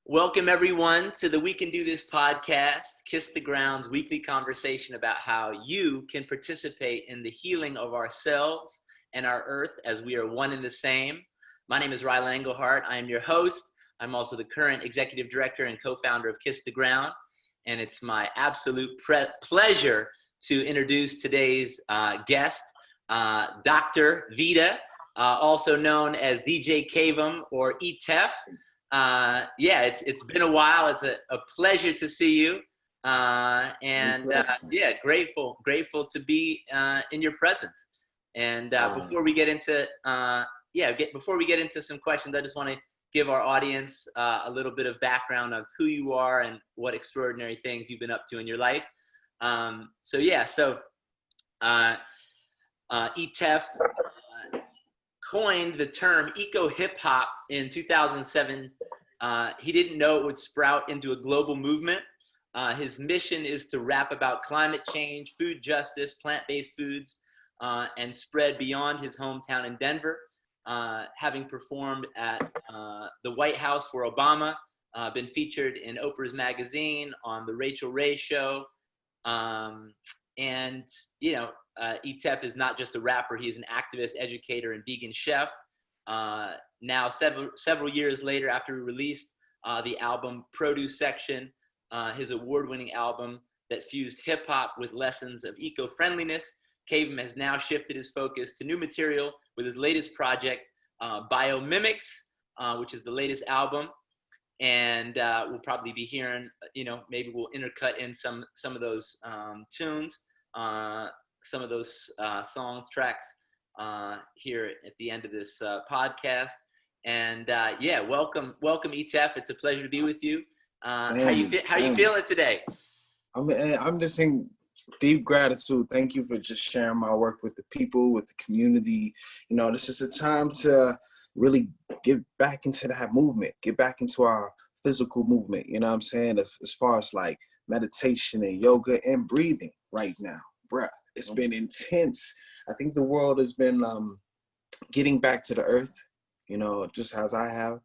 Welcome everyone to the We Can Do This podcast, Kiss the Ground's weekly conversation about how you can participate in the healing of ourselves and our earth as we are one and the same. My name is Ryla Engelhardt. I am your host. I'm also the current executive director and co-founder of Kiss the Ground. And it's my absolute pleasure to introduce today's guest, Dr. Vita, also known as DJ Cavem or ETEF. It's been a while. It's a pleasure to see you. Grateful to be in your presence. And before we get into some questions, I just want to give our audience a little bit of background of who you are and what extraordinary things you've been up to in your life. ETEF coined the term eco hip hop in 2007. He didn't know it would sprout into a global movement. His mission is to rap about climate change, food justice, plant-based foods, and spread beyond his hometown in Denver. Having performed at the White House for Obama, been featured in Oprah's magazine, on the Rachel Ray Show. ETEF is not just a rapper, he's an activist, educator, and vegan chef. Now, several years later, after he released the album Produce Section, his award-winning album that fused hip-hop with lessons of eco-friendliness, Cavem has now shifted his focus to new material with his latest project, Biomimics, which is the latest album. And we'll probably be hearing, maybe we'll intercut in some of those tunes, some of those tracks here at the end of this podcast. And welcome ETEF. It's a pleasure to be with you. How you feeling today? I'm just in deep gratitude. Thank you for just sharing my work with the people, with the community. This is a time to really get back into that movement, get back into our physical movement. You know what I'm saying? As far as like meditation and yoga and breathing right now, bruh, it's been intense. I think the world has been getting back to the earth, just as I have.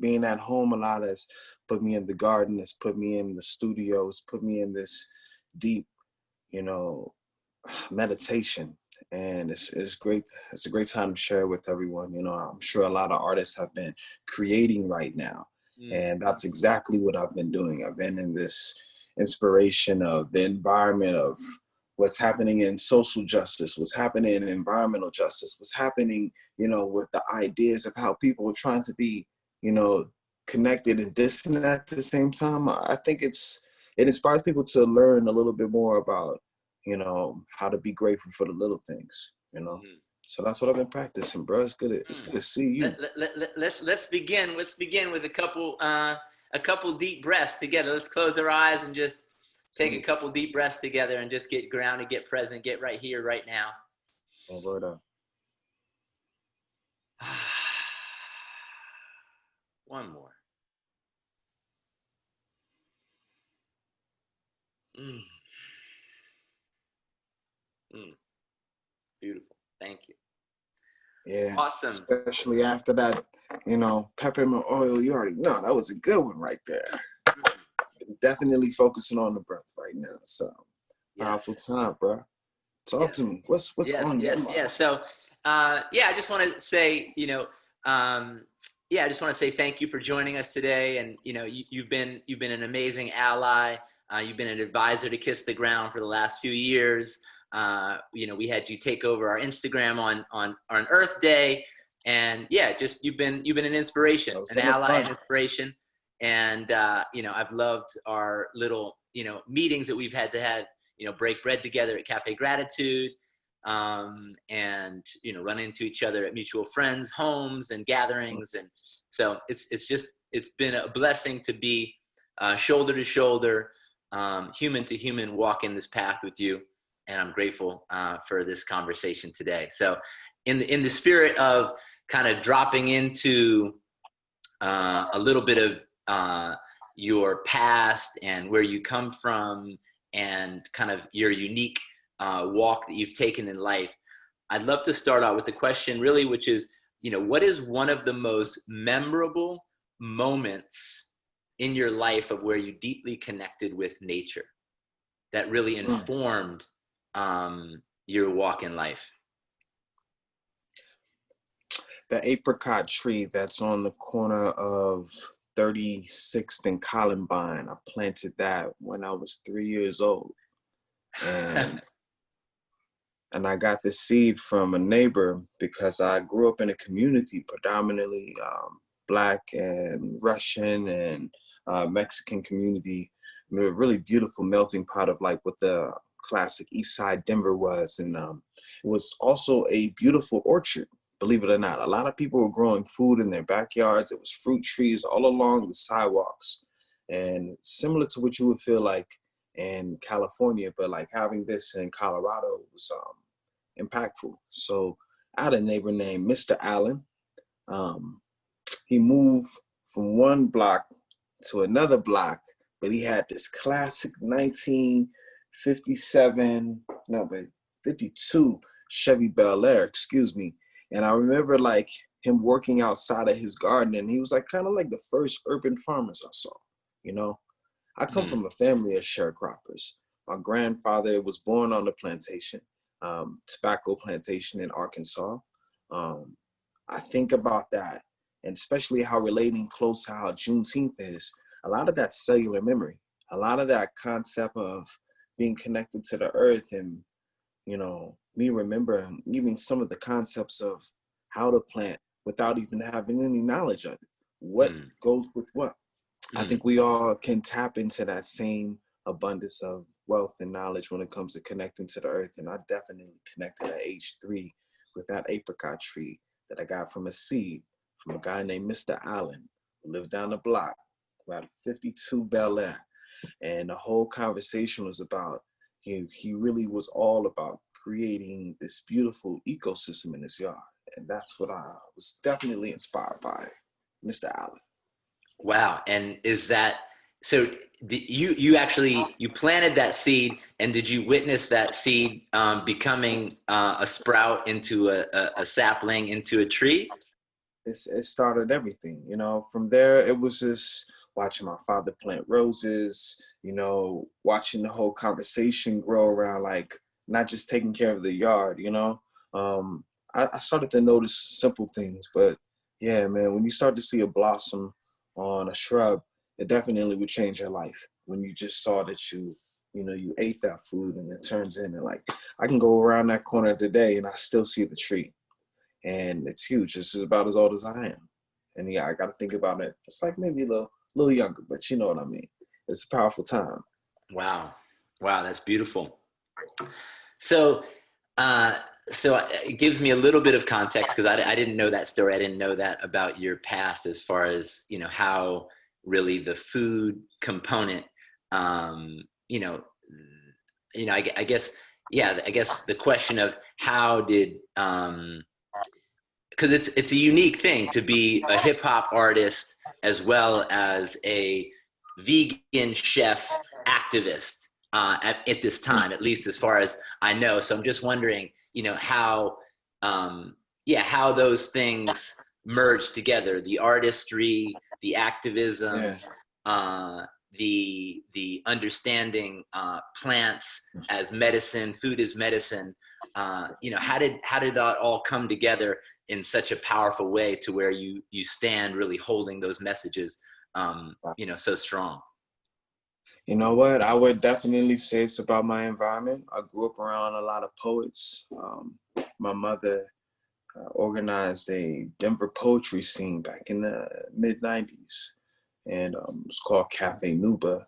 Being at home a lot has put me in the garden, it's put me in the studio, it's put me in this deep, meditation. And it's great. It's a great time to share with everyone. I'm sure a lot of artists have been creating right now. And that's exactly what I've been doing. I've been in this inspiration of the environment, of what's happening in social justice, what's happening in environmental justice, what's happening, with the ideas of how people are trying to be, connected and distant at the same time. I think it inspires people to learn a little bit more about, how to be grateful for the little things, So that's what I've been practicing, bro. It's good to see you. Let's begin with a couple deep breaths together. Let's close our eyes and just take a couple deep breaths together and just get grounded, get present, get right here, right now. Oh, word up. One more. Beautiful. Thank you. Yeah. Awesome. Especially after that, peppermint oil, you already know that was a good one right there. Definitely focusing on the breath right now. So powerful time, bro. Talk to me. What's on your mind? Yes. So, I just want to say, I just want to say thank you for joining us today. And you've been an amazing ally. You've been an advisor to Kiss the Ground for the last few years. We had you take over our Instagram on Earth Day, and you've been an inspiration, an ally, an inspiration. And I've loved our little meetings that we've had to have, break bread together at Cafe Gratitude, and run into each other at mutual friends' homes and gatherings. And so it's been a blessing to be shoulder to shoulder, human to human, walking this path with you. And I'm grateful for this conversation today. So in the spirit of kind of dropping into a little bit of your past and where you come from and kind of your unique walk that you've taken in life, I'd love to start out with the question really, which is, what is one of the most memorable moments in your life of where you deeply connected with nature that really informed your walk in life? The apricot tree that's on the corner of 36th and Columbine. I planted that when I was 3 years old. And I got the seed from a neighbor because I grew up in a community predominantly Black and Russian and Mexican community. I mean, a really beautiful melting pot of like what the classic East Side Denver was. And it was also a beautiful orchard, believe it or not. A lot of people were growing food in their backyards. It was fruit trees all along the sidewalks. And similar to what you would feel like in California, but like having this in Colorado was impactful. So I had a neighbor named Mr. Allen. He moved from one block to another block, but he had this classic 1957, no, but 52 Chevy Bel Air, excuse me. And I remember like him working outside of his garden, and he was like kind of like the first urban farmers I saw, you know. I come from a family of sharecroppers. My grandfather was born on the plantation, tobacco plantation in Arkansas. I think about that, and especially how relating close to how Juneteenth is, a lot of that cellular memory, a lot of that concept of being connected to the earth, and, you know, me remembering even some of the concepts of how to plant without even having any knowledge of it. What goes with what? I think we all can tap into that same abundance of wealth and knowledge when it comes to connecting to the earth. And I definitely connected at age 3 with that apricot tree that I got from a seed from a guy named Mr. Allen, who lived down the block, about 52 Bel Air. And the whole conversation was about, he really was all about creating this beautiful ecosystem in his yard. And that's what I was definitely inspired by, Mr. Allen. Wow. And is that, so you actually, you planted that seed, and did you witness that seed becoming a sprout into a sapling, into a tree? It started everything, you know. From there, it was just watching my father plant roses, you know, watching the whole conversation grow around, like, not just taking care of the yard, you know. I started to notice simple things, but yeah, man, when you start to see a blossom on a shrub, it definitely would change your life. When you just saw that you know, you ate that food and it turns in, and like, I can go around that corner today and I still see the tree. And it's huge. This is about as old as I am. And yeah, I got to think about it. It's like maybe a little younger, but you know what I mean. It's a powerful time. Wow. Wow. That's beautiful. So, so it gives me a little bit of context, because I didn't know that story. I didn't know that about your past, as far as, you know, how really the food component, you know, I guess, yeah, I guess the question of how did, because it's a unique thing to be a hip hop artist as well as a vegan chef activist at this time, at least as far as I know. So I'm just wondering, you know, how, how those things merge together: the artistry, the activism, the understanding plants as medicine, food as medicine. You know, how did that all come together in such a powerful way to where you stand really holding those messages, you know, so strong? You know what? I would definitely say it's about my environment. I grew up around a lot of poets. My mother organized a Denver poetry scene back in the mid 90s. And it was called Cafe Nuba.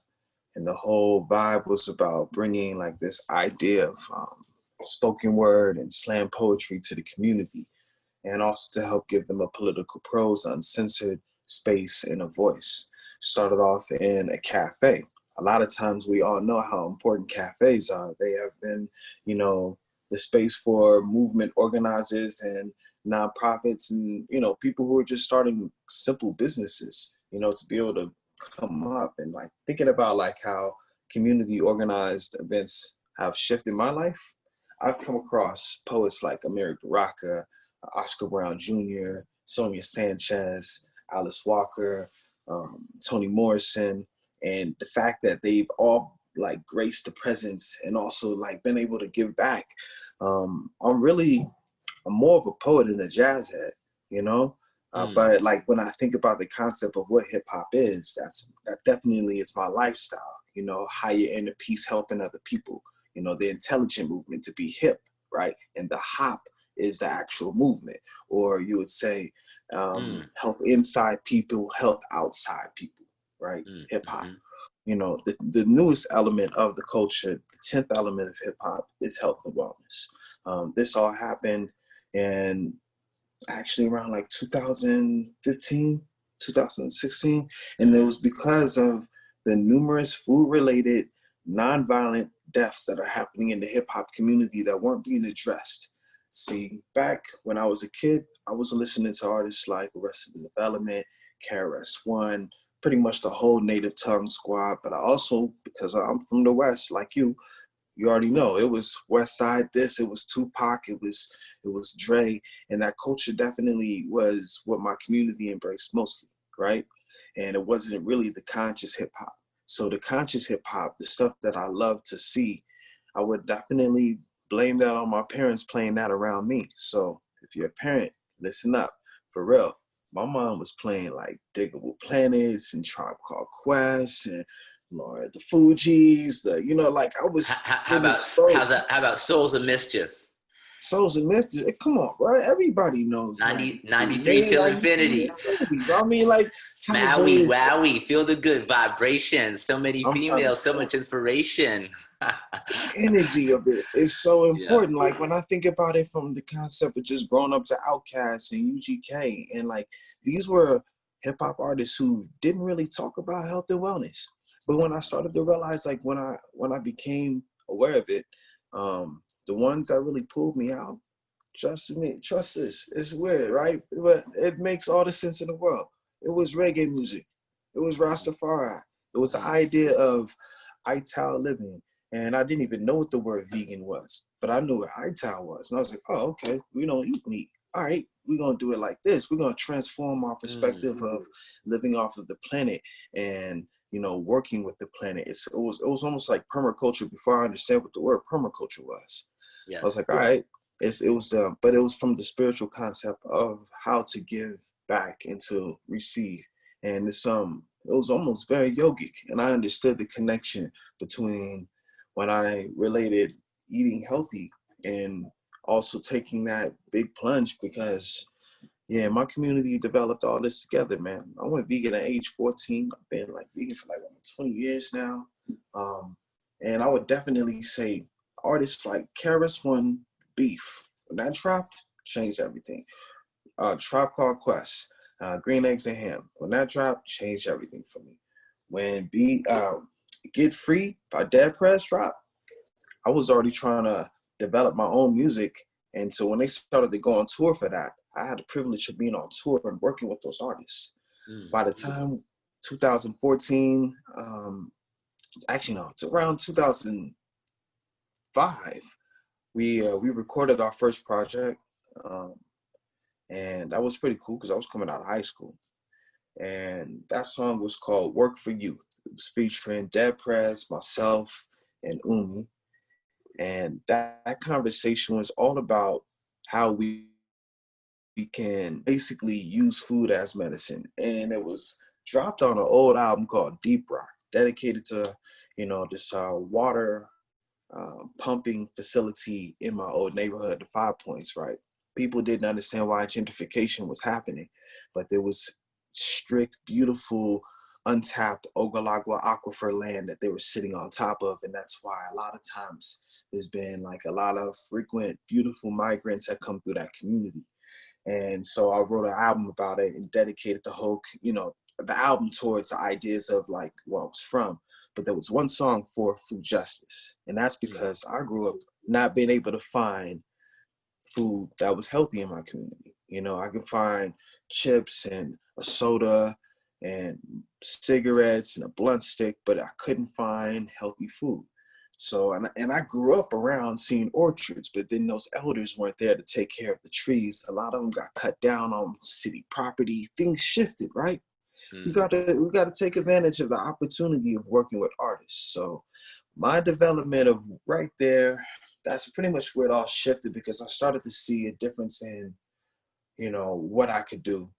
And the whole vibe was about bringing like this idea of spoken word and slam poetry to the community, and also to help give them a political prose, uncensored space and a voice. Started off in a cafe. A lot of times we all know how important cafes are. They have been, you know, the space for movement organizers and nonprofits and, you know, people who are just starting simple businesses, you know, to be able to come up. And like thinking about like how community organized events have shifted my life. I've come across poets like Amiri Baraka, Oscar Brown Jr., Sonia Sanchez, Alice Walker, Toni Morrison, and the fact that they've all like graced the presence and also like been able to give back. I'm more of a poet than a jazz head, you know. But like when I think about the concept of what hip hop is, that definitely is my lifestyle. You know, higher inner peace, helping other people. You know, the intelligent movement to be hip, right? And the hop is the actual movement, or you would say, health inside people, health outside people, right? Hip hop. You know, the newest element of the culture, the 10th element of hip hop is health and wellness. This all happened in actually around like 2015, 2016. And it was because of the numerous food-related, nonviolent deaths that are happening in the hip-hop community that weren't being addressed. See, back when I was a kid, I was listening to artists like Arrested Development, KRS-One, pretty much the whole Native Tongue squad. But I also, because I'm from the West, like you already know, it was West Side this, it was Tupac, it was Dre, and that culture definitely was what my community embraced mostly, right? And it wasn't really the conscious hip hop. So the conscious hip hop, the stuff that I love to see, I would definitely blame that on my parents playing that around me. So if you're a parent, listen up, for real. My mom was playing like Diggable Planets and Tribe Called Quest and Lord, the Fugees, like I was How getting about exposed. how about Souls of Mischief? Souls and Mystics, come on, bro. Everybody knows 93 till infinity. I mean, like, Maui, Tazo's, wowie, feel the good vibrations. So many I'm trying to females, so say, much inspiration. the energy of it is so Yeah. important. Like, when I think about it from the concept of just growing up to Outkast and UGK, and like, these were hip hop artists who didn't really talk about health and wellness. But when I started to realize, like, when I became aware of it, the ones that really pulled me out, trust me, trust this. It's weird, right? But it makes all the sense in the world. It was reggae music. It was Rastafari. It was the idea of ITAL living. And I didn't even know what the word vegan was, but I knew what ITAL was. And I was like, oh, okay, we don't eat meat. All right, we're going to do it like this. We're going to transform our perspective of living off of the planet and, working with the planet. It was almost like permaculture before I understood what the word permaculture was. Yeah. I was like, all right, but it was from the spiritual concept of how to give back and to receive. And it was almost very yogic. And I understood the connection between when I related eating healthy and also taking that big plunge because yeah, my community developed all this together, man. I went vegan at age 14. I've been like vegan for like 20 years now. And I would definitely say artists like Karis One Beef, when that dropped, changed everything. Tribe Called Quest, Green Eggs and Ham, when that dropped, changed everything for me. When Get Free by Dead Prez dropped, I was already trying to develop my own music. And so when they started to go on tour for that, I had the privilege of being on tour and working with those artists. By the time 2014, actually no, it's around 2005, we recorded our first project, and that was pretty cool because I was coming out of high school. And that song was called Work for Youth. It was featuring Dead Prez, myself, and Umi. And that conversation was all about how we can basically use food as medicine. And it was dropped on an old album called Deep Rock, dedicated to, this water pumping facility in my old neighborhood, the Five Points, right? People didn't understand why gentrification was happening, but there was strict, beautiful, untapped Ogalagua aquifer land that they were sitting on top of. And that's why a lot of times there's been like a lot of frequent, beautiful migrants that come through that community. And so I wrote an album about it and dedicated the album towards the ideas of like where I was from. But there was one song for food justice. And that's because I grew up not being able to find food that was healthy in my community. I could find chips and a soda and cigarettes and a blunt stick, but I couldn't find healthy food. So, and I grew up around seeing orchards, but then those elders weren't there to take care of the trees. A lot of them got cut down on city property. Things shifted, right? we gotta take advantage of the opportunity of working with artists. So my development of right there, that's pretty much where it all shifted, because I started to see a difference in, what I could do.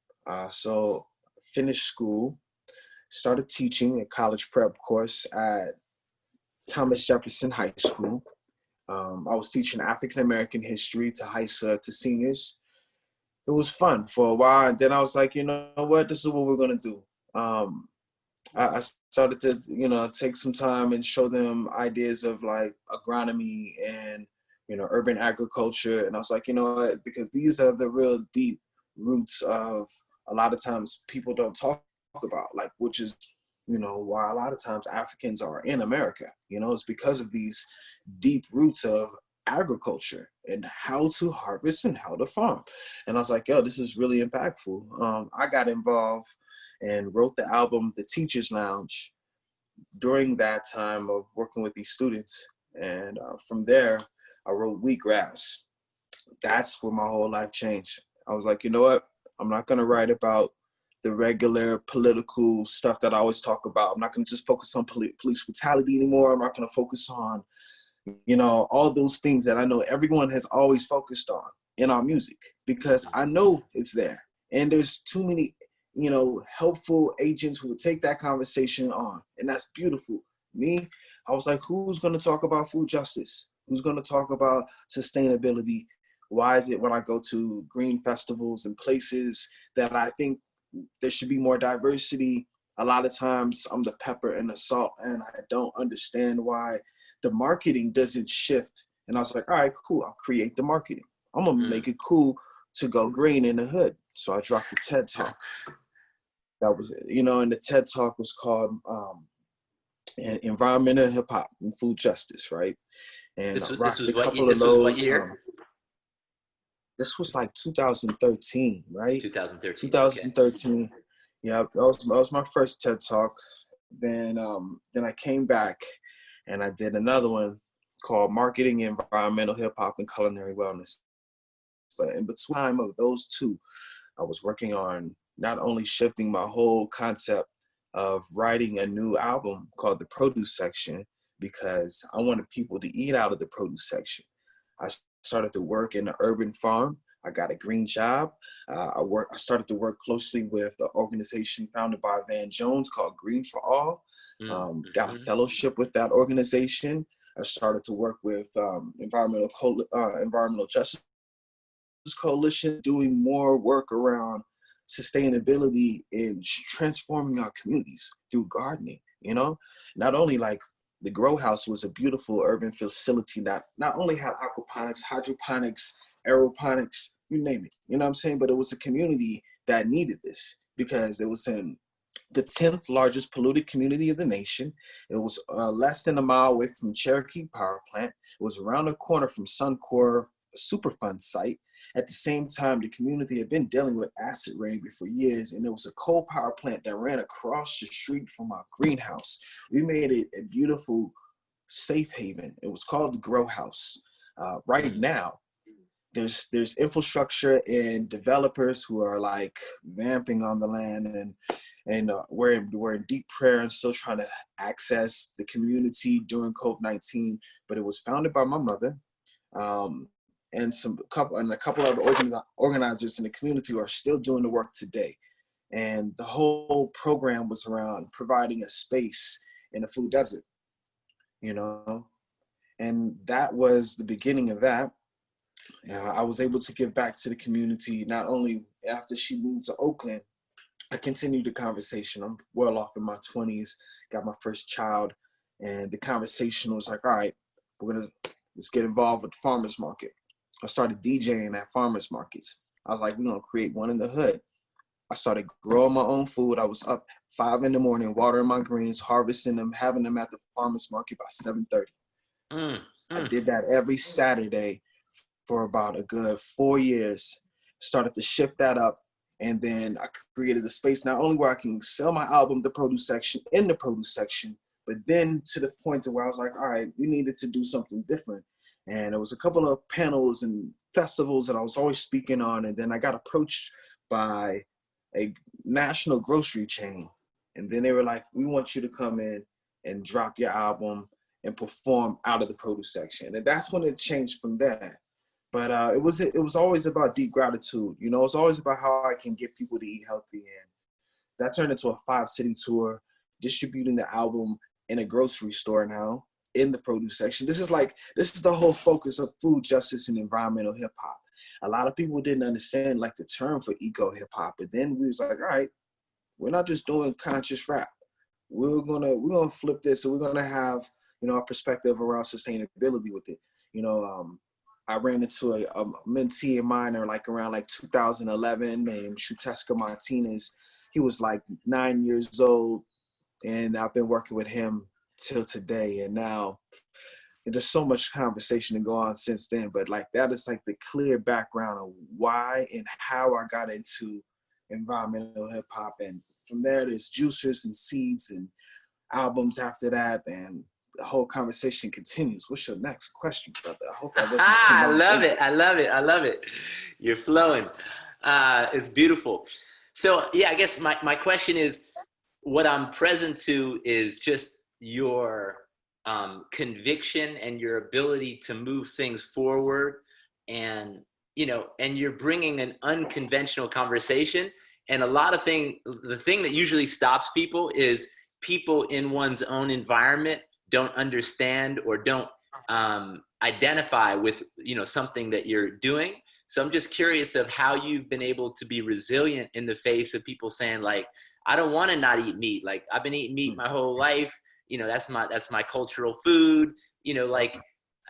So finished school, started teaching a college prep course at Thomas Jefferson High School. I was teaching African American history to seniors. It was fun for a while, and then I was like, you know what, this is what we're gonna do. I started to, take some time and show them ideas of like agronomy and, urban agriculture. And I was like, you know what, because these are the real deep roots of a lot of times people don't talk about, like, which is, why a lot of times Africans are in America. It's because of these deep roots of agriculture and how to harvest and how to farm. And I was like, yo, this is really impactful. I got involved and wrote the album The Teacher's Lounge during that time of working with these students. And from there, I wrote Wheatgrass. That's where my whole life changed. I was like, you know what? I'm not going to write about the regular political stuff that I always talk about. I'm not going to just focus on police brutality anymore. I'm not going to focus on, all those things that I know everyone has always focused on in our music, because I know it's there. And there's too many, helpful agents who would take that conversation on. And that's beautiful. Me, I was like, who's going to talk about food justice? Who's going to talk about sustainability? Why is it when I go to green festivals and places that I think there should be more diversity, a lot of times I'm the pepper and the salt, and I don't understand why the marketing doesn't shift. And I was like, all right, cool. I'll create the marketing. I'm going to make it cool to go green in the hood. So I dropped the TED Talk. That was, and the TED Talk was called Environmental Hip Hop and Food Justice, right? And this I was rocked a what couple this of was those. what year? This was like 2013, right? 2013. 2013. Okay. Yeah, that was my first TED Talk. Then I came back and I did another one called Marketing, Environmental Hip Hop, and Culinary Wellness. But in between of those two, I was working on not only shifting my whole concept of writing a new album called The Produce Section, because I wanted people to eat out of the produce section. I started to work in an urban farm. I got a green job. I started to work closely with the organization founded by Van Jones called Green for All. Got a fellowship with that organization. I started to work with Environmental Justice Coalition, doing more work around sustainability and transforming our communities through gardening. Not only like the Grow House was a beautiful urban facility that not only had aquaponics, hydroponics, aeroponics, you name it, you know what I'm saying? But it was a community that needed this because it was in the 10th largest polluted community of the nation. It was less than a mile away from Cherokee Power Plant. It was around the corner from Suncor Superfund site. At the same time, the community had been dealing with acid rain for years, and there was a coal power plant that ran across the street from our greenhouse. We made it a beautiful safe haven. It was called the Grow House. Right now, there's infrastructure and developers who are like vamping on the land, and we're in deep prayer and still trying to access the community during COVID-19. But it was founded by my mother. And a couple of organizers in the community who are still doing the work today. And the whole program was around providing a space in a food desert, and that was the beginning of that. I was able to give back to the community. Not only after she moved to Oakland, I continued the conversation. I'm well off in my 20s, got my first child, and the conversation was like, all right, let's get involved with the farmers market. I started DJing at farmers markets. I was like, we're going to create one in the hood. I started growing my own food. I was up 5 a.m, watering my greens, harvesting them, having them at the farmers market by 7:30. I did that every Saturday for about a good 4 years. Started to shift that up. And then I created a space not only where I can sell my album, The Produce Section, in the produce section, but then to the point to where I was like, all right, we needed to do something different. And there was a couple of panels and festivals that I was always speaking on. And then I got approached by a national grocery chain. And then they were like, we want you to come in and drop your album and perform out of the produce section. And that's when it changed from there. But it was always about deep gratitude. You know, it's always about how I can get people to eat healthy. And that turned into a 5-city tour, distributing the album in a grocery store now in the produce section. This is the whole focus of food justice and environmental hip hop. A lot of people didn't understand like the term for eco hip hop, but then we was like, all right, we're not just doing conscious rap. We're gonna flip this, and we're gonna have, you know, a perspective around sustainability with it. You know, I ran into a mentee of mine around 2011 named Shuteska Martinez. He was like 9 years old, and I've been working with him till today. And now there's so much conversation to go on since then, but like that is like the clear background of why and how I got into environmental hip hop. And from there, there's juicers and seeds and albums after that, and the whole conversation continues. What's your next question, brother? I hope I wasn't too I long. love it. I love it. I love it. You're flowing. It's beautiful. So yeah, I guess my question is, what I'm present to is just your conviction and your ability to move things forward, and you know, and you're bringing an unconventional conversation. And the thing that usually stops people is people in one's own environment don't understand or don't identify with, you know, something that you're doing. So I'm just curious of how you've been able to be resilient in the face of people saying like, I don't want to not eat meat. Like I've been eating meat my whole life. You know, that's my cultural food. You know, like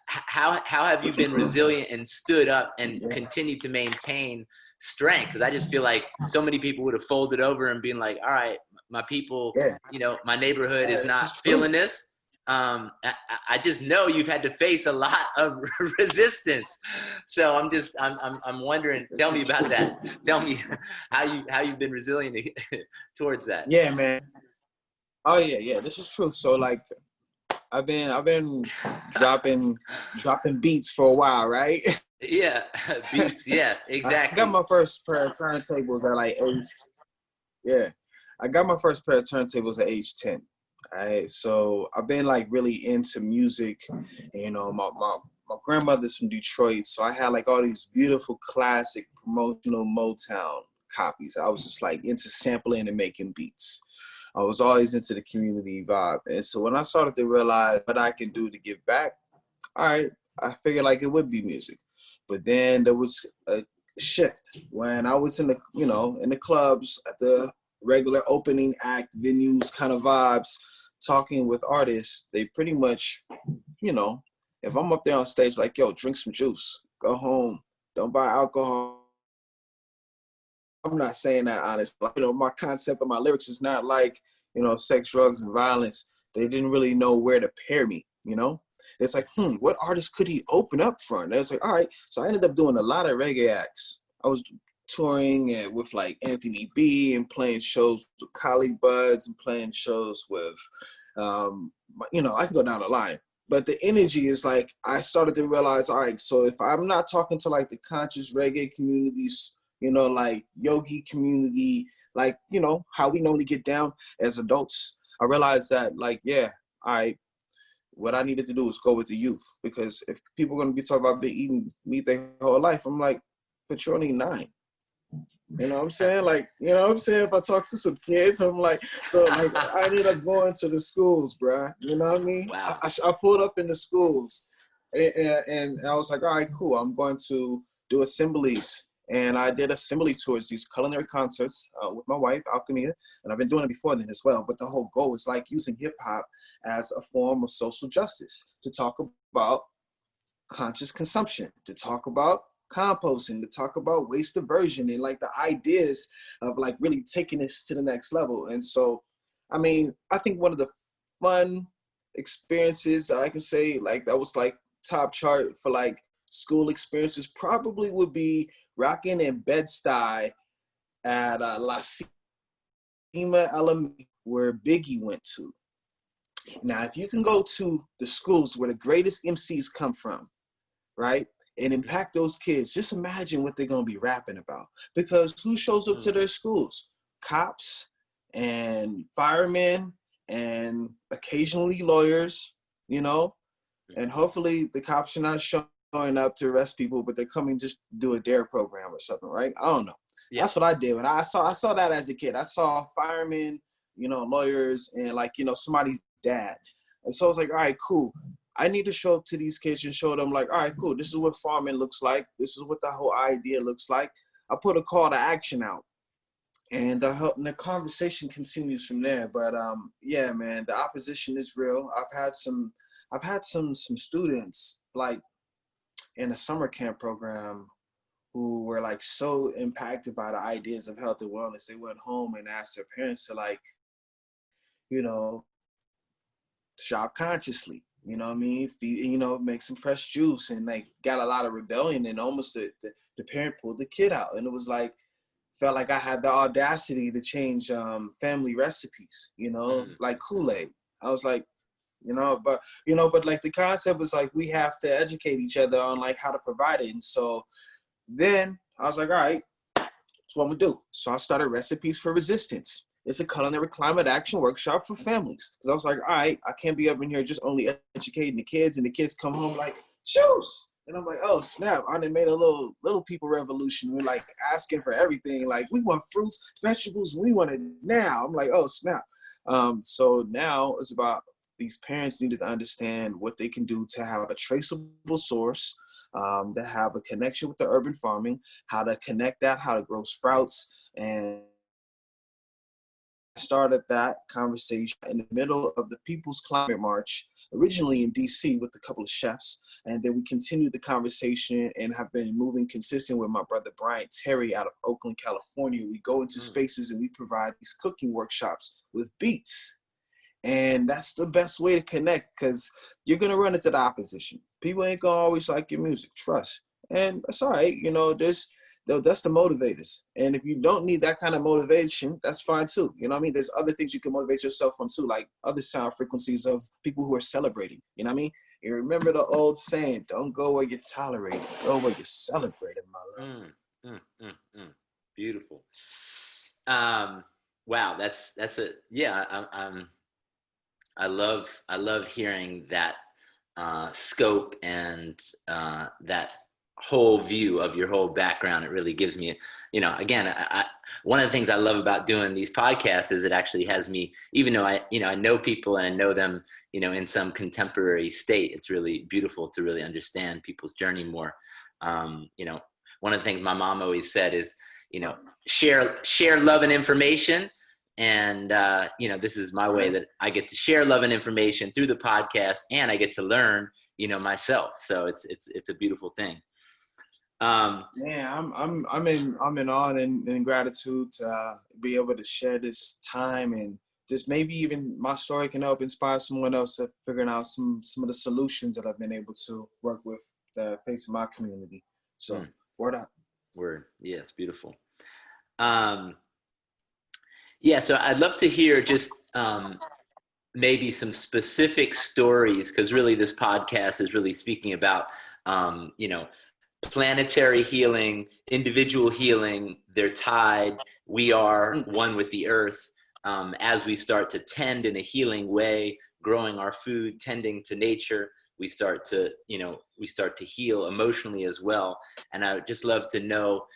how have you been resilient and stood up and continued to maintain strength? Because I just feel like so many people would have folded over and been like, all right, my people, you know, my neighborhood is not feeling this. I just know you've had to face a lot of resistance. So I'm wondering, tell me about that. Tell me how you've been resilient towards that. Yeah, man. Oh yeah. This is true. So like, I've been dropping beats for a while, right? Yeah, beats. Yeah, exactly. I got my first pair of turntables at like age. Yeah, I got my first pair of turntables at age 10. All right, so I've been like really into music. You know, my grandmother's from Detroit, so I had like all these beautiful classic promotional Motown copies. I was just like into sampling and making beats. I was always into the community vibe. And so when I started to realize what I can do to give back, all right, I figured like it would be music. But then there was a shift when I was in the, you know, in the clubs at the regular opening act venues kind of vibes, talking with artists. They pretty much, you know, if I'm up there on stage like, yo, drink some juice, go home, don't buy alcohol. I'm not saying that honestly. You know, my concept of my lyrics is not like, you know, sex, drugs, and violence. They didn't really know where to pair me, you know? It's like, what artist could he open up for? And it's like, all right. So I ended up doing a lot of reggae acts. I was touring with like Anthony B and playing shows with Collie Buds and playing shows with, you know, I can go down the line. But the energy is like, I started to realize, all right, so if I'm not talking to like the conscious reggae communities, you know, like yogi community, like, you know, how we normally get down as adults, I realized that like, yeah, all right, what I needed to do was go with the youth, because if people are going to be talking about eating meat their whole life, I'm like, but you're only 9. You know what I'm saying? Like, you know what I'm saying? If I talk to some kids, I'm like, so like, I ended up going to the schools, bruh. You know what I mean? Wow. I pulled up in the schools and I was like, all right, cool. I'm going to do assemblies. And I did assembly tours, these culinary concerts with my wife, Alchemia. And I've been doing it before then as well. But the whole goal is like using hip hop as a form of social justice, to talk about conscious consumption, to talk about composting, to talk about waste diversion, and like the ideas of like really taking this to the next level. And so, I mean, I think one of the fun experiences that I can say like that was like top chart for like school experiences probably would be rocking in Bed-Stuy at La Cima Elementary, where Biggie went to. Now, if you can go to the schools where the greatest MCs come from, right, and impact those kids, just imagine what they're going to be rapping about. Because who shows up to their schools? cops and firemen and occasionally lawyers, you know, and hopefully the cops are not showing up to arrest people, but they're coming just to do a dare program or something, right? I don't know. Yeah. That's what I did. And I saw that as a kid. I saw firemen, you know, lawyers, and like, you know, somebody's dad. And so I was like, all right, cool. I need to show up to these kids and show them like, all right, cool. This is what farming looks like. This is what the whole idea looks like. I put a call to action out. And the conversation continues from there. But yeah, man, the opposition is real. I've had some students like in a summer camp program who were like so impacted by the ideas of health and wellness. They went home and asked their parents to like, you know, shop consciously. You know what I mean? You know, make some fresh juice, and like got a lot of rebellion, and almost the parent pulled the kid out, and it was like, felt like I had the audacity to change family recipes, you know, like Kool-Aid. I was like, but like the concept was like, we have to educate each other on like how to provide it. And so then I was like, all right, that's what I'm gonna do. So I started Recipes for Resistance. It's a culinary climate action workshop for families. Because I was like, all right, I can't be up in here just only educating the kids, and the kids come home like, juice. And I'm like, oh, snap. I done made a little people revolution. We're like asking for everything. Like, we want fruits, vegetables, we want it now. I'm like, oh, snap. So now it's about these parents needed to understand what they can do to have a traceable source, to have a connection with the urban farming, how to connect that, how to grow sprouts. And started that conversation in the middle of the People's Climate March, originally in DC with a couple of chefs. And then we continued the conversation and have been moving consistent with my brother, Brian Terry, out of Oakland, California. We go into spaces and we provide these cooking workshops with beats. And that's the best way to connect, because you're going to run into the opposition. People ain't going to always like your music, trust. And that's all right. You know, that's the motivators. And if you don't need that kind of motivation, that's fine too. You know what I mean? There's other things you can motivate yourself from too, like other sound frequencies of people who are celebrating. You know what I mean? You remember the old saying, don't go where you're tolerated, go where you're celebrated, my love. Beautiful. Wow, that's I love hearing that scope and that whole view of your whole background. It really gives me, again, one of the things I love about doing these podcasts is it actually has me, even though I know people and I know them, in some contemporary state, it's really beautiful to really understand people's journey more. One of the things my mom always said is, share love and information. And, this is my way that I get to share love and information through the podcast, and I get to learn, myself. So it's a beautiful thing. Yeah, I'm in awe and in gratitude to be able to share this time, and just maybe even my story can help inspire someone else to figuring out some of the solutions that I've been able to work with the face of my community. So word up. Word. Yes, beautiful. Yeah, so I'd love to hear just maybe some specific stories, because really this podcast is really speaking about, planetary healing, individual healing. They're tied. We are one with the earth. As we start to tend in a healing way, growing our food, tending to nature, we start to heal emotionally as well. And I would just love to know,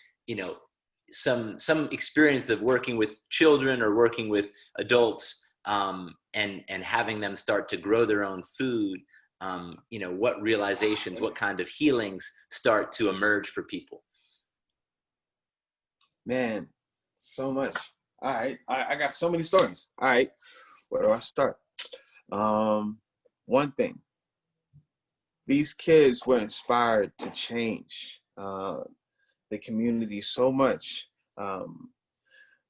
some experience of working with children or working with adults, and having them start to grow their own food. What realizations, what kind of healings start to emerge for people? Man, so much. All right. I got so many stories. All right. Where do I start? One thing. These kids were inspired to change the community so much.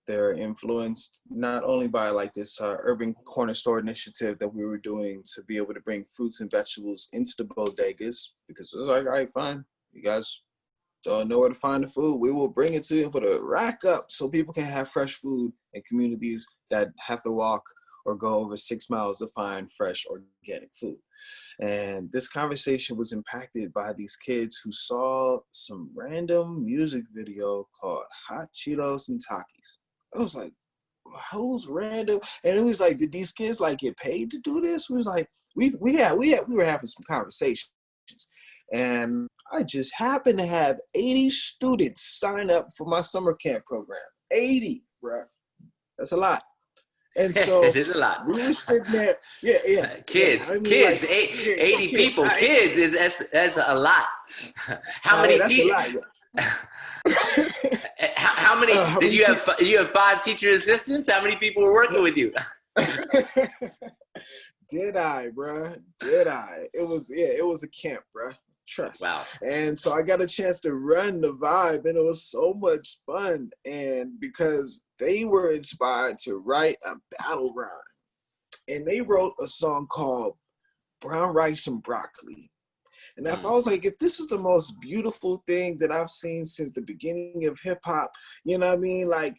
They're influenced not only by like this urban corner store initiative that we were doing to be able to bring fruits and vegetables into the bodegas, because it was like, all right, fine, you guys don't know where to find the food, we will bring it to you, put a rack up so people can have fresh food in communities that have to walk or go over 6 miles to find fresh organic food. And this conversation was impacted by these kids who saw some random music video called Hot Cheetos and Takis. I was like, who's random? And it was like, did these kids like get paid to do this? We was like, we were having some conversations, and I just happened to have 80 students sign up for my summer camp program. 80, bro. That's a lot. And so It is a lot. we were sitting there, Kids, I mean, kids, like, 80 kids, people, kids is that's a lot. How many that's a lot. how many did you have? You have 5 teacher assistants? How many people were working with you? Did I, bruh? Did I? It was a camp, bruh. Trust. Wow. And so I got a chance to run the vibe, and it was so much fun. And because they were inspired to write a battle rhyme, and they wrote a song called Brown Rice and Broccoli. And if I was like, if this is the most beautiful thing that I've seen since the beginning of hip hop, you know what I mean? Like,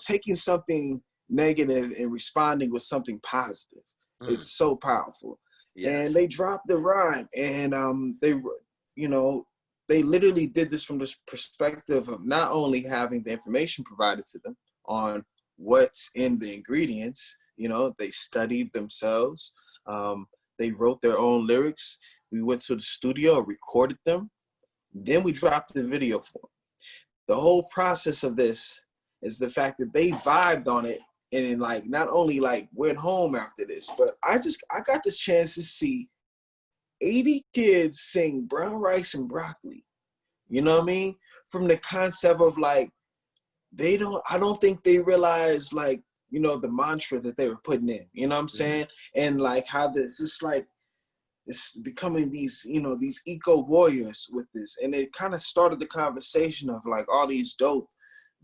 taking something negative and responding with something positive is so powerful. Yes. And they dropped the rhyme, and they literally did this from this perspective of not only having the information provided to them on what's in the ingredients, they studied themselves. They wrote their own lyrics. We went to the studio, recorded them. Then we dropped the video for them. The whole process of this is the fact that they vibed on it, and like not only like went home after this, but I got this chance to see 80 kids sing Brown Rice and Broccoli. You know what I mean? From the concept of like, I don't think they realized like, the mantra that they were putting in, you know what I'm saying? And like how this is like, it's becoming these, these eco warriors with this. And it kind of started the conversation of like all these dope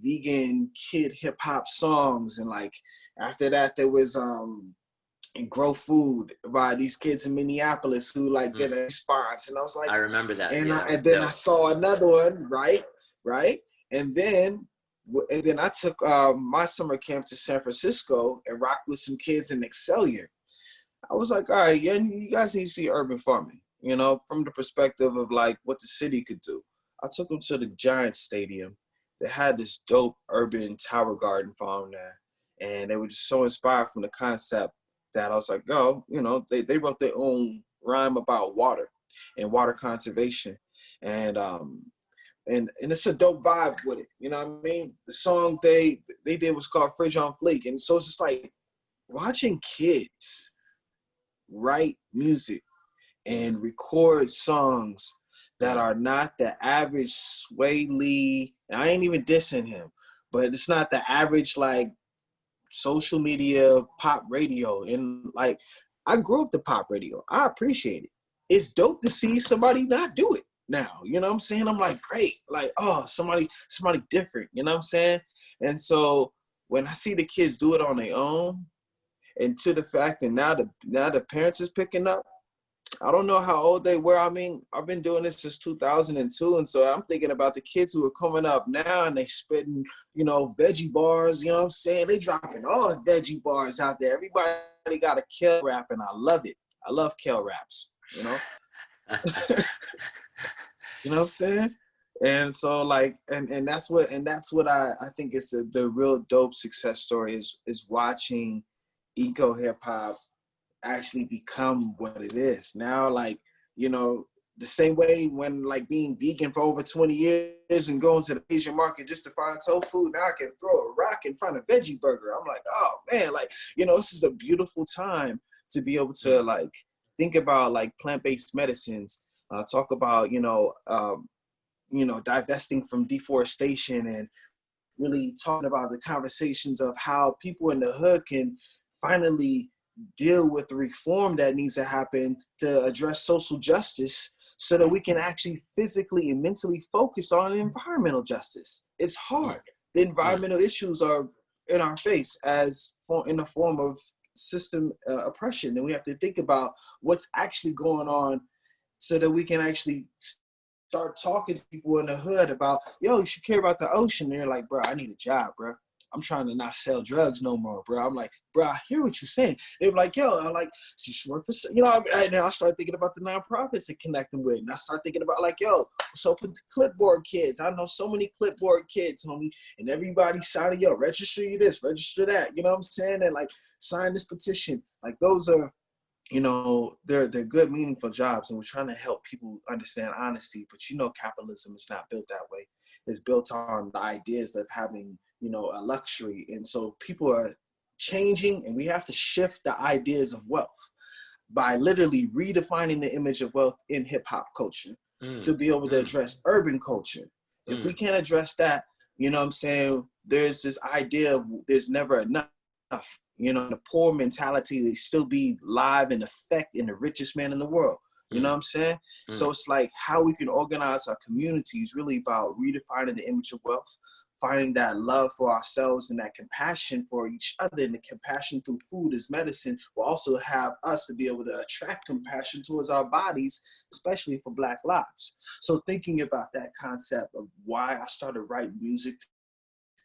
vegan kid hip hop songs. And like, after that, there was, Grow Food by these kids in Minneapolis who like did a response. And I was like, I remember that. And, I saw another one, right? And then I took my summer camp to San Francisco and rocked with some kids in Excellier. I was like, all right, yeah, you guys need to see urban farming, from the perspective of like what the city could do. I took them to the Giants Stadium. They had this dope urban tower garden farm there. And they were just so inspired from the concept that I was like, oh, they wrote their own rhyme about water and water conservation. And it's a dope vibe with it. You know what I mean? The song they did was called Fridge on Fleek. And so it's just like watching kids write music and record songs that are not the average Sway Lee. And I ain't even dissing him, but it's not the average like social media pop radio. And like, I grew up to pop radio. I appreciate it. It's dope to see somebody not do it now. You know what I'm saying? I'm like, great. Like, oh, somebody different. You know what I'm saying? And so when I see the kids do it on their own, and to the fact that now the parents is picking up, I don't know how old they were. I mean, I've been doing this since 2002. And so I'm thinking about the kids who are coming up now and they spitting, veggie bars, you know what I'm saying? They dropping all the veggie bars out there. Everybody got a kale rap, and I love it. I love kale raps, You know what I'm saying? And so like, and that's what I think is the real dope success story is watching eco hip hop actually become what it is now. Like, the same way when like being vegan for over 20 years and going to the Asian market just to find tofu, now I can throw a rock and find a veggie burger. I'm like, oh man, like, this is a beautiful time to be able to like think about like plant-based medicines, talk about, divesting from deforestation, and really talking about the conversations of how people in the hood can finally deal with the reform that needs to happen to address social justice so that we can actually physically and mentally focus on environmental justice. It's hard. The environmental issues are in our face in the form of system oppression. And we have to think about what's actually going on so that we can actually start talking to people in the hood about, yo, you should care about the ocean. And they're like, bro, I need a job, bro. I'm trying to not sell drugs no more, bro. I'm like, bro, I hear what you're saying. They were like, yo, I'm like, so you should work for, you know, and then I started thinking about the nonprofits to connect them with. And I started thinking about like, yo, what's up with the clipboard kids? I know so many clipboard kids, homie. And everybody shouting, yo, register you this, register that. You know what I'm saying? And like, sign this petition. Like those are, you know, they're good, meaningful jobs, and we're trying to help people understand honesty. But you know, capitalism is not built that way. It's built on the ideas of having, you know, a luxury, and so people are changing, and we have to shift the ideas of wealth by literally redefining the image of wealth in hip hop culture to be able to address urban culture. If we can't address that, you know what I'm saying, there's this idea of there's never enough. You know, the poor mentality, they still be live and affect in the richest man in the world. You know what I'm saying? So it's like how we can organize our communities really about redefining the image of wealth, finding that love for ourselves and that compassion for each other. And the compassion through food is medicine will also have us to be able to attract compassion towards our bodies, especially for Black lives. So thinking about that concept of why I started writing music, to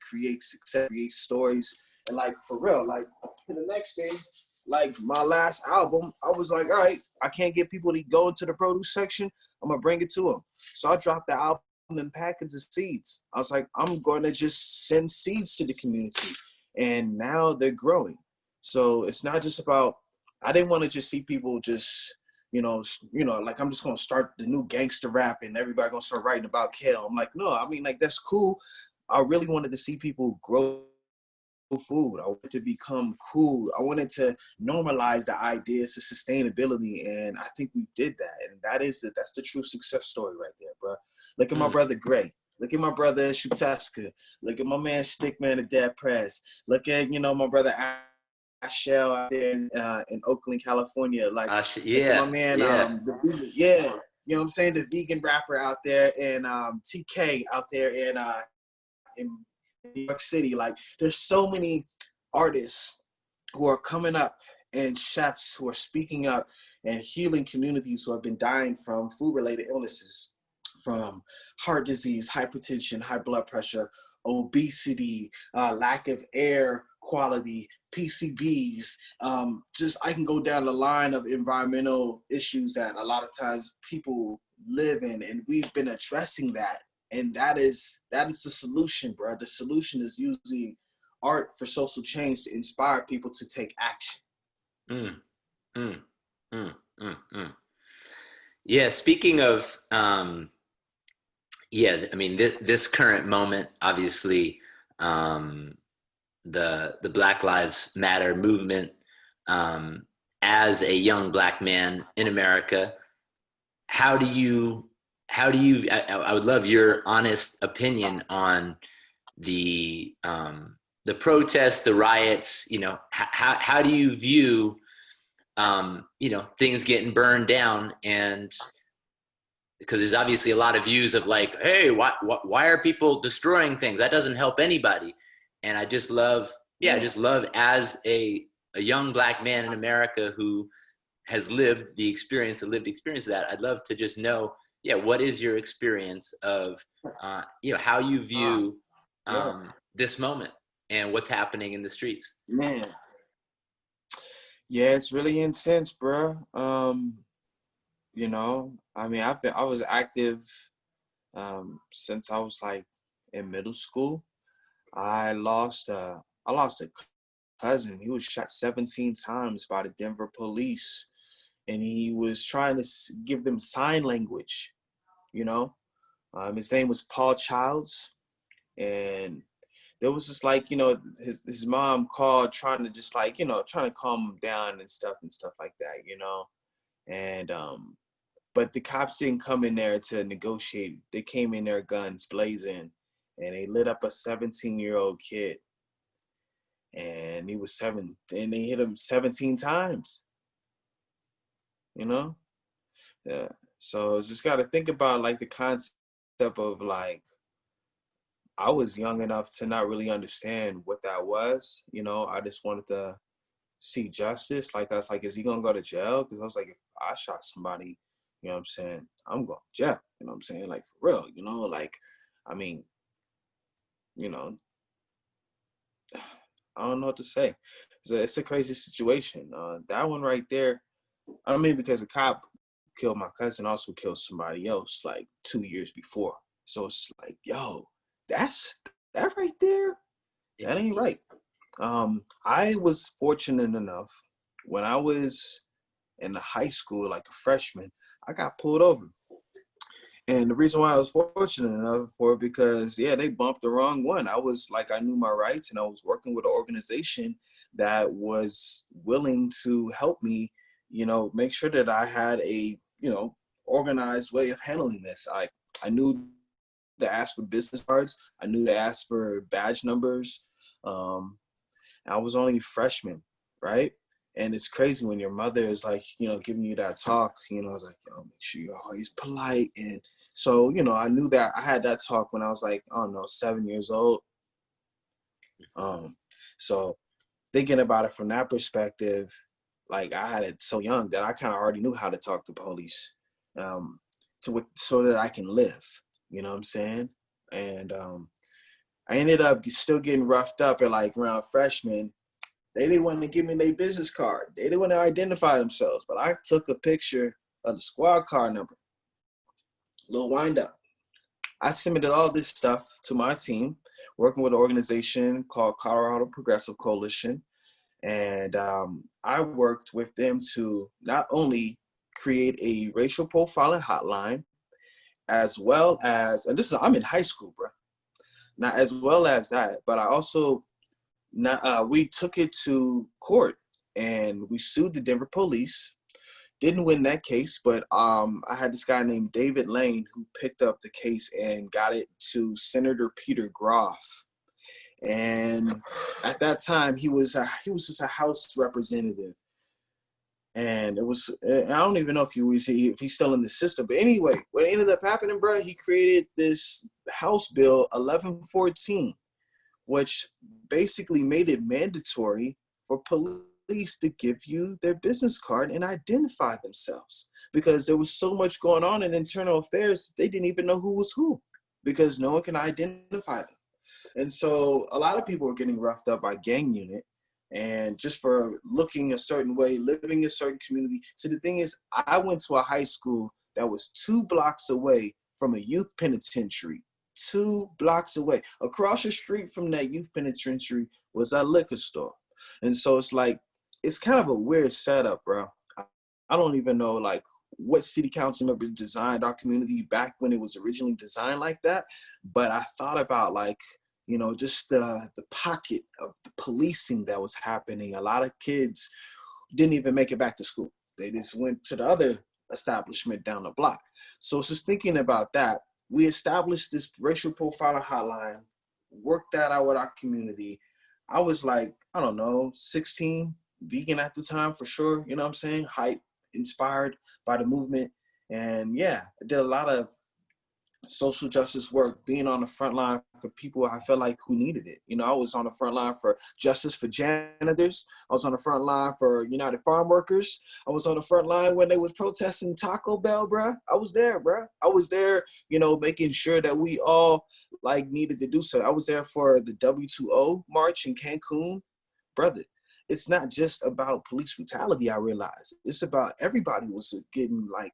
create success, create stories, and like for real, like the next thing, like my last album, I was like, all right, I can't get people to go into the produce section. I'm gonna bring it to them. So I dropped the album in packets of seeds. I was like, I'm going to just send seeds to the community, and now they're growing. So it's not just about. I didn't want to just see people just, you know, like I'm just gonna start the new gangster rap and everybody gonna start writing about kale. I'm like, no, I mean, like that's cool. I really wanted to see people grow food. I wanted to become cool. I wanted to normalize the ideas of sustainability, and I think we did that. And that's the true success story right there, bro. Look at my brother Gray. Look at my brother Shuteska. Look at my man Stickman at Dead Press. Look at, you know, my brother Ashell out there in Oakland, California. Like, look at my man, you know what I'm saying, the vegan rapper out there, and TK out there in New York City. Like, there's so many artists who are coming up and chefs who are speaking up and healing communities who have been dying from food-related illnesses, from heart disease, hypertension, high blood pressure, obesity, lack of air quality, PCBs. Just I can go down the line of environmental issues that a lot of times people live in, and we've been addressing that. And that is the solution, bro. The solution is using art for social change to inspire people to take action. Yeah, speaking of, I mean, this current moment, obviously, the Black Lives Matter movement, as a young Black man in America, how do you, I would love your honest opinion on the protests, the riots, you know, how do you view, you know, things getting burned down? And because there's obviously a lot of views of like, hey, why are people destroying things? That doesn't help anybody. And I just love, I just love, as a young Black man in America who has lived the lived experience of that, I'd love to just know, what is your experience of, you know, how you view this moment and what's happening in the streets? Man, yeah, it's really intense, bro. You know, I mean, I was active since I was like in middle school. I lost a cousin. He was shot 17 times by the Denver police, and he was trying to give them sign language. You know, his name was Paul Childs, and there was just like, you know, his mom called trying to just like, you know, trying to calm him down and stuff like that, you know, and but the cops didn't come in there to negotiate. They came in there guns blazing, and they lit up a 17-year-old kid. And he was 7, and they hit him 17 times, you know? Yeah. So just got to think about like the concept of like, I was young enough to not really understand what that was. You know, I just wanted to see justice. Like, I was like, is he going to go to jail? Because I was like, if I shot somebody, you know what I'm saying, I'm going to jail. You know what I'm saying? Like, for real, you know, like, I mean, you know, I don't know what to say. It's a crazy situation. That one right there, I mean, because the cop killed my cousin, also killed somebody else like 2 years before. So it's like, yo, that's that right there. That ain't right. I was fortunate enough when I was in the high school, like a freshman, I got pulled over. And the reason why I was fortunate enough for it because, yeah, they bumped the wrong one. I knew my rights and I was working with an organization that was willing to help me, make sure that I had a, organized way of handling this. I knew to ask for business cards. I knew to ask for badge numbers. I was only a freshman, right? And it's crazy when your mother is like, giving you that talk, it's like, make sure you're always polite. And so, I knew that I had that talk when I was like, I don't know, 7 years old. So thinking about it from that perspective, like I had it so young that I kind of already knew how to talk to police, so that I can live, you know what I'm saying? And I ended up still getting roughed up at like around freshman. They didn't want to give me their business card. They didn't want to identify themselves, but I took a picture of the squad car number, little wind up. I submitted all this stuff to my team, working with an organization called Colorado Progressive Coalition. And I worked with them to not only create a racial profiling hotline, as well as, and I'm in high school, bro. Not as well as that, but I also, we took it to court and we sued the Denver police. Didn't win that case, but I had this guy named David Lane who picked up the case and got it to Senator Peter Groff. And at that time, he was just a House representative, and I don't even know if he's still in the system. But anyway, what ended up happening, bro, he created this House Bill 1114, which basically made it mandatory for police to give you their business card and identify themselves, because there was so much going on in internal affairs, they didn't even know who was who because no one can identify them. And so a lot of people were getting roughed up by gang unit and just for looking a certain way, living in a certain community. So the thing is, I went to a high school that was 2 blocks away from a youth penitentiary. 2 blocks away. Across the street from that youth penitentiary was a liquor store. And so it's like, it's kind of a weird setup, bro. I don't even know like what city council member designed our community back when it was originally designed like that. But I thought about like, just the pocket of the policing that was happening. A lot of kids didn't even make it back to school. They just went to the other establishment down the block. So it's just thinking about that. We established this racial profiler hotline, worked that out with our community. I was like, I don't know, 16, vegan at the time for sure. You know what I'm saying? Hype, inspired by the movement. And yeah, I did a lot of social justice work, being on the front line for people I felt like who needed it. I was on the front line for justice for janitors. I was on the front line for United Farm Workers. I was on the front line when they was protesting Taco Bell, bruh. I was there, bruh. I was there, making sure that we all like needed to do so. I was there for the W2O march in Cancun, brother. It's not just about police brutality, I realized. It's about everybody was getting like,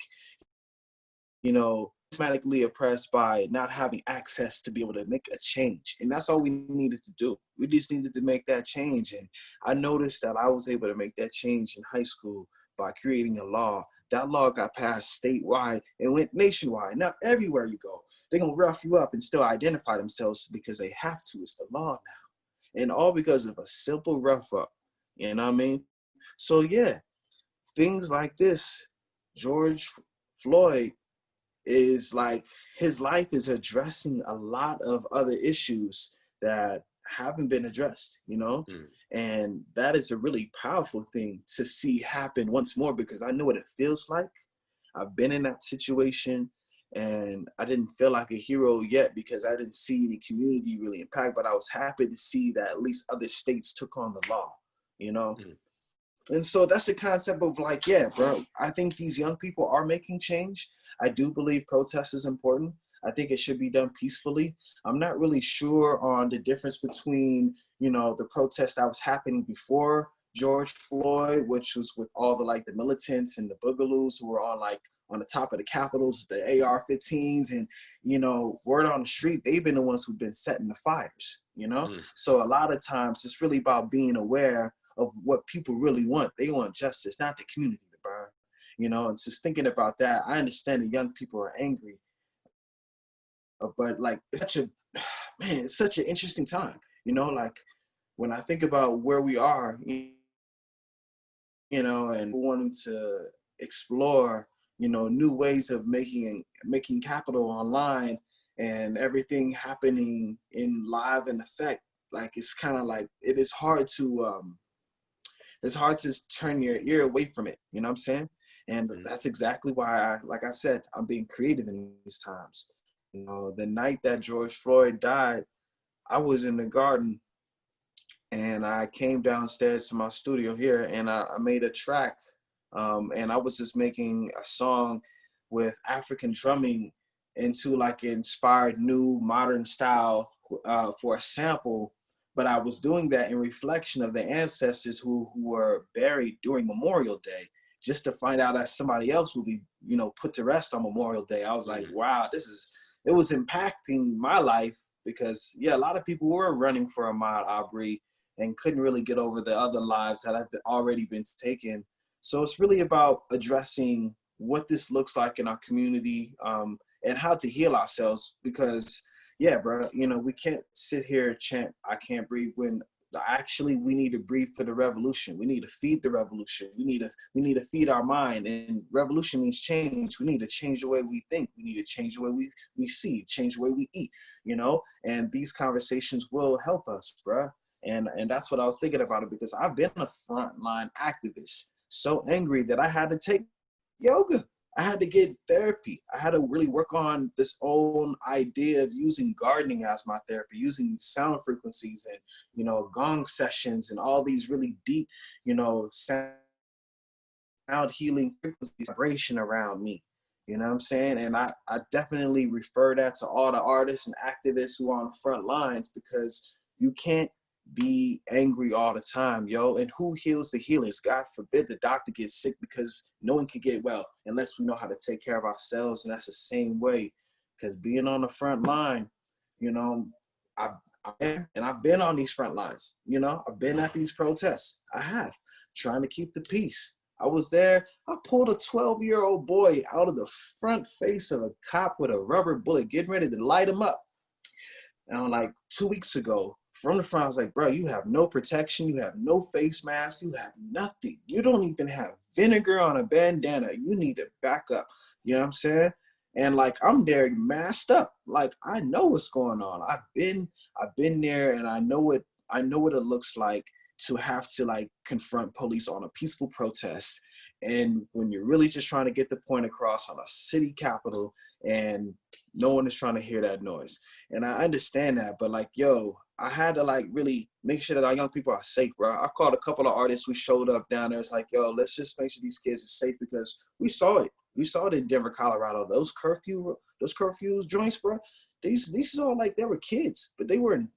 systematically oppressed by not having access to be able to make a change. And that's all we needed to do. We just needed to make that change. And I noticed that I was able to make that change in high school by creating a law. That law got passed statewide and went nationwide. Now, everywhere you go, they're going to rough you up and still identify themselves because they have to. It's the law now. And all because of a simple rough up. You know what I mean? So, yeah, things like this, George Floyd, is like his life is addressing a lot of other issues that haven't been addressed, and that is a really powerful thing to see happen once more, because I know what it feels like. I've been in that situation and I didn't feel like a hero yet because I didn't see the community really impact, but I was happy to see that at least other states took on the law, And so that's the concept of like, yeah, bro, I think these young people are making change. I do believe protest is important. I think it should be done peacefully. I'm not really sure on the difference between, you know, the protest that was happening before George Floyd, which was with all the like the militants and the boogaloos who were on like on the top of the capitals, the AR-15s, and, you know, word on the street, they've been the ones who've been setting the fires, you know? So a lot of times it's really about being aware of what people really want. They want justice, not the community to burn, you know? And just thinking about that, I understand the young people are angry, but like, it's such a, man, it's such an interesting time, you know? Like, when I think about where we are, you know, and wanting to explore, you know, new ways of making capital online and everything happening in live and effect, like it's kind of like it is hard to it's hard to turn your ear away from it, you know what I'm saying? And that's exactly why like I said, I'm being creative in these times. You know, the night that George Floyd died, I was in the garden and I came downstairs to my studio here and I made a track. And I was just making a song with African drumming into like inspired new modern style for a sample. But I was doing that in reflection of the ancestors who were buried during Memorial Day, just to find out that somebody else will be, you know, put to rest on Memorial Day. I was like, wow, it was impacting my life because, yeah, a lot of people were running for Ahmaud Arbery and couldn't really get over the other lives that have already been taken. So it's really about addressing what this looks like in our community and how to heal ourselves because, yeah, bro, you know, we can't sit here and chant, I can't breathe when actually we need to breathe for the revolution. We need to feed the revolution. We need to feed our mind, and revolution means change. We need to change the way we think. We need to change the way we see, change the way we eat, you know, and these conversations will help us, bro. And that's what I was thinking about it because I've been a frontline activist, so angry that I had to take yoga. I had to get therapy. I had to really work on this own idea of using gardening as my therapy, using sound frequencies and, you know, gong sessions and all these really deep, you know, sound healing frequencies, vibration around me. You know what I'm saying? And I definitely refer that to all the artists and activists who are on the front lines because you can't be angry all the time, yo. And who heals the healers? God forbid the doctor gets sick because no one can get well unless we know how to take care of ourselves. And that's the same way. Because being on the front line, you know, I've been on these front lines, you know, I've been at these protests. I have, trying to keep the peace. I was there. I pulled a 12-year-old boy out of the front face of a cop with a rubber bullet, getting ready to light him up. And like 2 weeks ago, from the front, I was like, bro, you have no protection. You have no face mask. You have nothing. You don't even have vinegar on a bandana. You need to back up. You know what I'm saying? And like, I'm there masked up. Like, I know what's going on. I've been there and I know what it looks like to have to like confront police on a peaceful protest. And when you're really just trying to get the point across on a city capitol and no one is trying to hear that noise. And I understand that, but like, yo, I had to like really make sure that our young people are safe, bro. I called a couple of artists who showed up down there. It's like, yo, let's just make sure these kids are safe because we saw it. We saw it in Denver, Colorado. Those curfews joints, bro. These is all like they were kids, but they wouldn't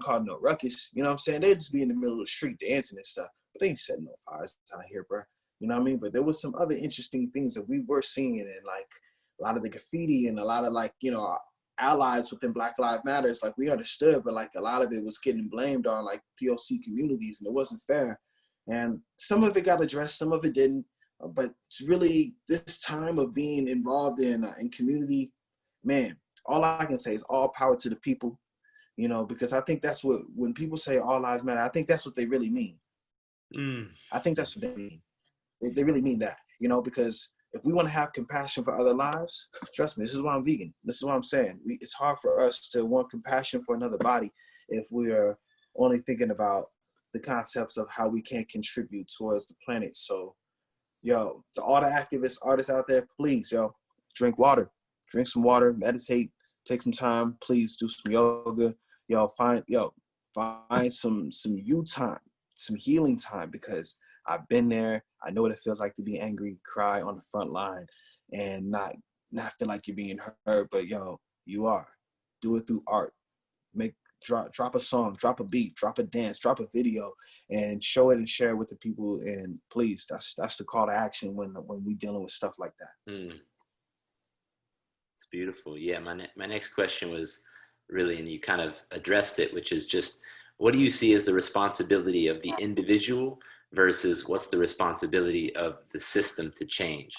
cause no ruckus. You know what I'm saying? They'd just be in the middle of the street dancing and stuff, but they ain't setting no fires out here, bro. You know what I mean? But there was some other interesting things that we were seeing, and like a lot of the graffiti and a lot of like, you know, allies within Black Lives Matters, like we understood, but like a lot of it was getting blamed on like POC communities, and it wasn't fair. And some of it got addressed, some of it didn't. But it's really this time of being involved in community, man. All I can say is all power to the people, you know, because I think that's what, when people say all lives matter, I think that's what they really mean. I think that's what they mean. They really mean that, you know, because if we want to have compassion for other lives, trust me, this is why I'm vegan. This is what I'm saying. It's hard for us to want compassion for another body if we are only thinking about the concepts of how we can contribute towards the planet. So, yo, to all the activists, artists out there, please, yo, drink water. Drink some water, meditate, take some time, please do some yoga. Find some you time, some healing time, because I've been there. I know what it feels like to be angry, cry on the front line, and not feel like you're being heard. But yo, you are. Do it through art. Drop a song, drop a beat, drop a dance, drop a video, and show it and share it with the people. And please, that's the call to action when we dealing with stuff like that. It's beautiful. Yeah, my next question was really, and you kind of addressed it, which is just, what do you see as the responsibility of the individual versus what's the responsibility of the system to change?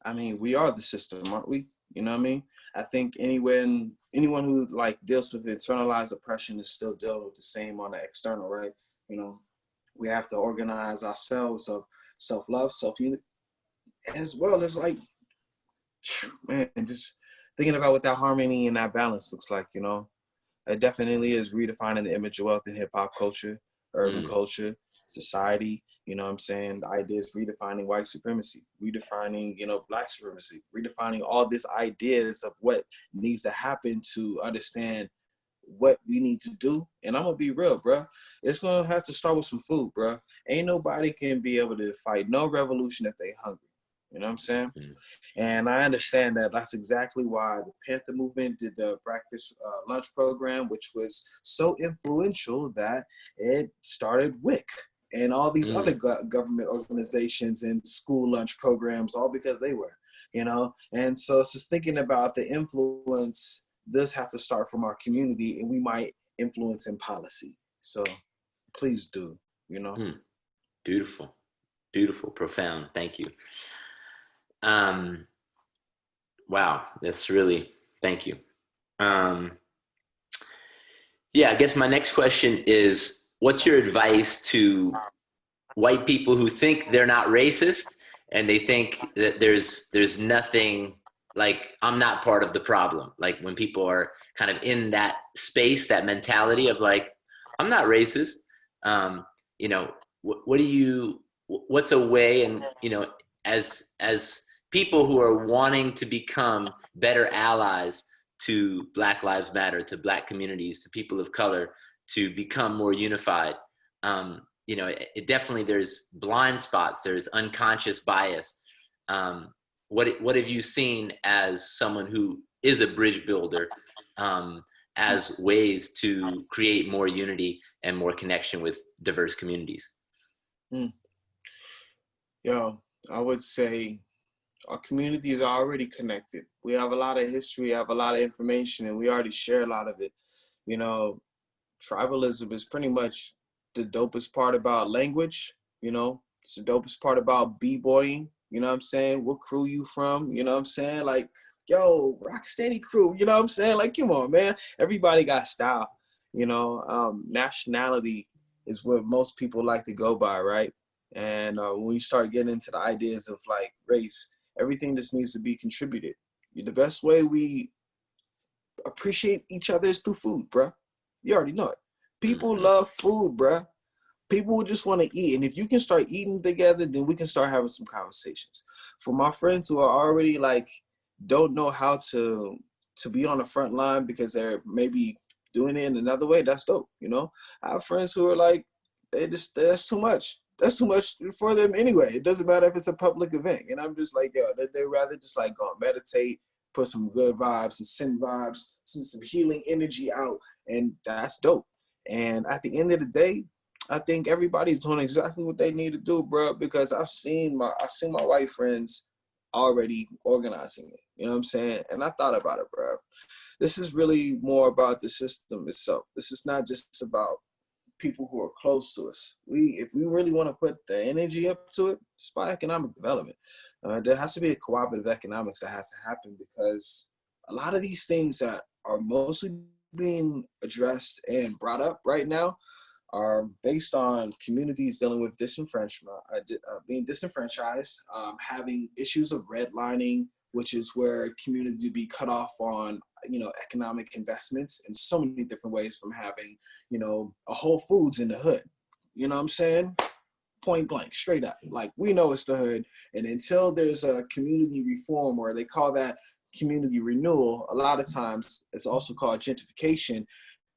I mean, we are the system, aren't we? You know what I mean? I think anyone who like deals with internalized oppression is still dealing with the same on the external, right? You know, we have to organize ourselves of self-love, self-unity, as well as like, man, just thinking about what that harmony and that balance looks like, you know. It definitely is redefining the image of wealth in hip hop culture, urban culture, society. You know what I'm saying? The idea is redefining white supremacy, redefining, you know, black supremacy, redefining all these ideas of what needs to happen to understand what we need to do. And I'm gonna be real, bro. It's gonna have to start with some food, bro. Ain't nobody can be able to fight no revolution if they hungry. You know what I'm saying? And I understand that that's exactly why the Panther movement did the breakfast lunch program, which was so influential that it started WIC and all these other government organizations and school lunch programs, all because they were, you know? And so it's just thinking about the influence does have to start from our community, and we might influence in policy. So please do, you know? Beautiful, beautiful, profound. Thank you. Wow, that's really, thank you. Yeah, I guess my next question is, what's your advice to white people who think they're not racist and they think that there's nothing, like, I'm not part of the problem? Like, when people are kind of in that space, that mentality of like, I'm not racist, you know, what's a way, and, you know, as people who are wanting to become better allies to Black Lives Matter, to Black communities, to people of color, to become more unified. You know, it definitely, there's blind spots, there's unconscious bias. What have you seen as someone who is a bridge builder, as ways to create more unity and more connection with diverse communities? Yo, I would say our community is already connected. We have a lot of history, we have a lot of information, and we already share a lot of it. You know, tribalism is pretty much the dopest part about language. You know, it's the dopest part about b-boying. You know what I'm saying? What crew you from? You know what I'm saying? Like, yo, Rocksteady crew. You know what I'm saying? Like, come on, man. Everybody got style. You know, nationality is what most people like to go by, right? And when you start getting into the ideas of like race, everything just needs to be contributed. The best way we appreciate each other is through food, bruh. You already know it. People love food, bruh. People just want to eat. And if you can start eating together, then we can start having some conversations. For my friends who are already like, don't know how to be on the front line because they're maybe doing it in another way, that's dope, you know? I have friends who are like, that's too much. That's too much for them anyway. It doesn't matter if it's a public event. And I'm just like, yo, they'd rather just like go and meditate, put some good vibes and send some healing energy out. And that's dope. And at the end of the day, I think everybody's doing exactly what they need to do, bro, because I've seen my white friends already organizing it. You know what I'm saying? And I thought about it, bro. This is really more about the system itself. This is not just about people who are close to us. If we really want to put the energy up to it, it's about economic development. There has to be a cooperative economics that has to happen, because a lot of these things that are mostly being addressed and brought up right now are based on communities dealing with disenfranchisement, being disenfranchised, having issues of redlining, which is where communities be cut off on, you know, economic investments in so many different ways, from having, you know, a Whole Foods in the hood. You know what I'm saying? Point blank, straight up. Like, we know it's the hood. And until there's a community reform, or they call that community renewal, a lot of times it's also called gentrification,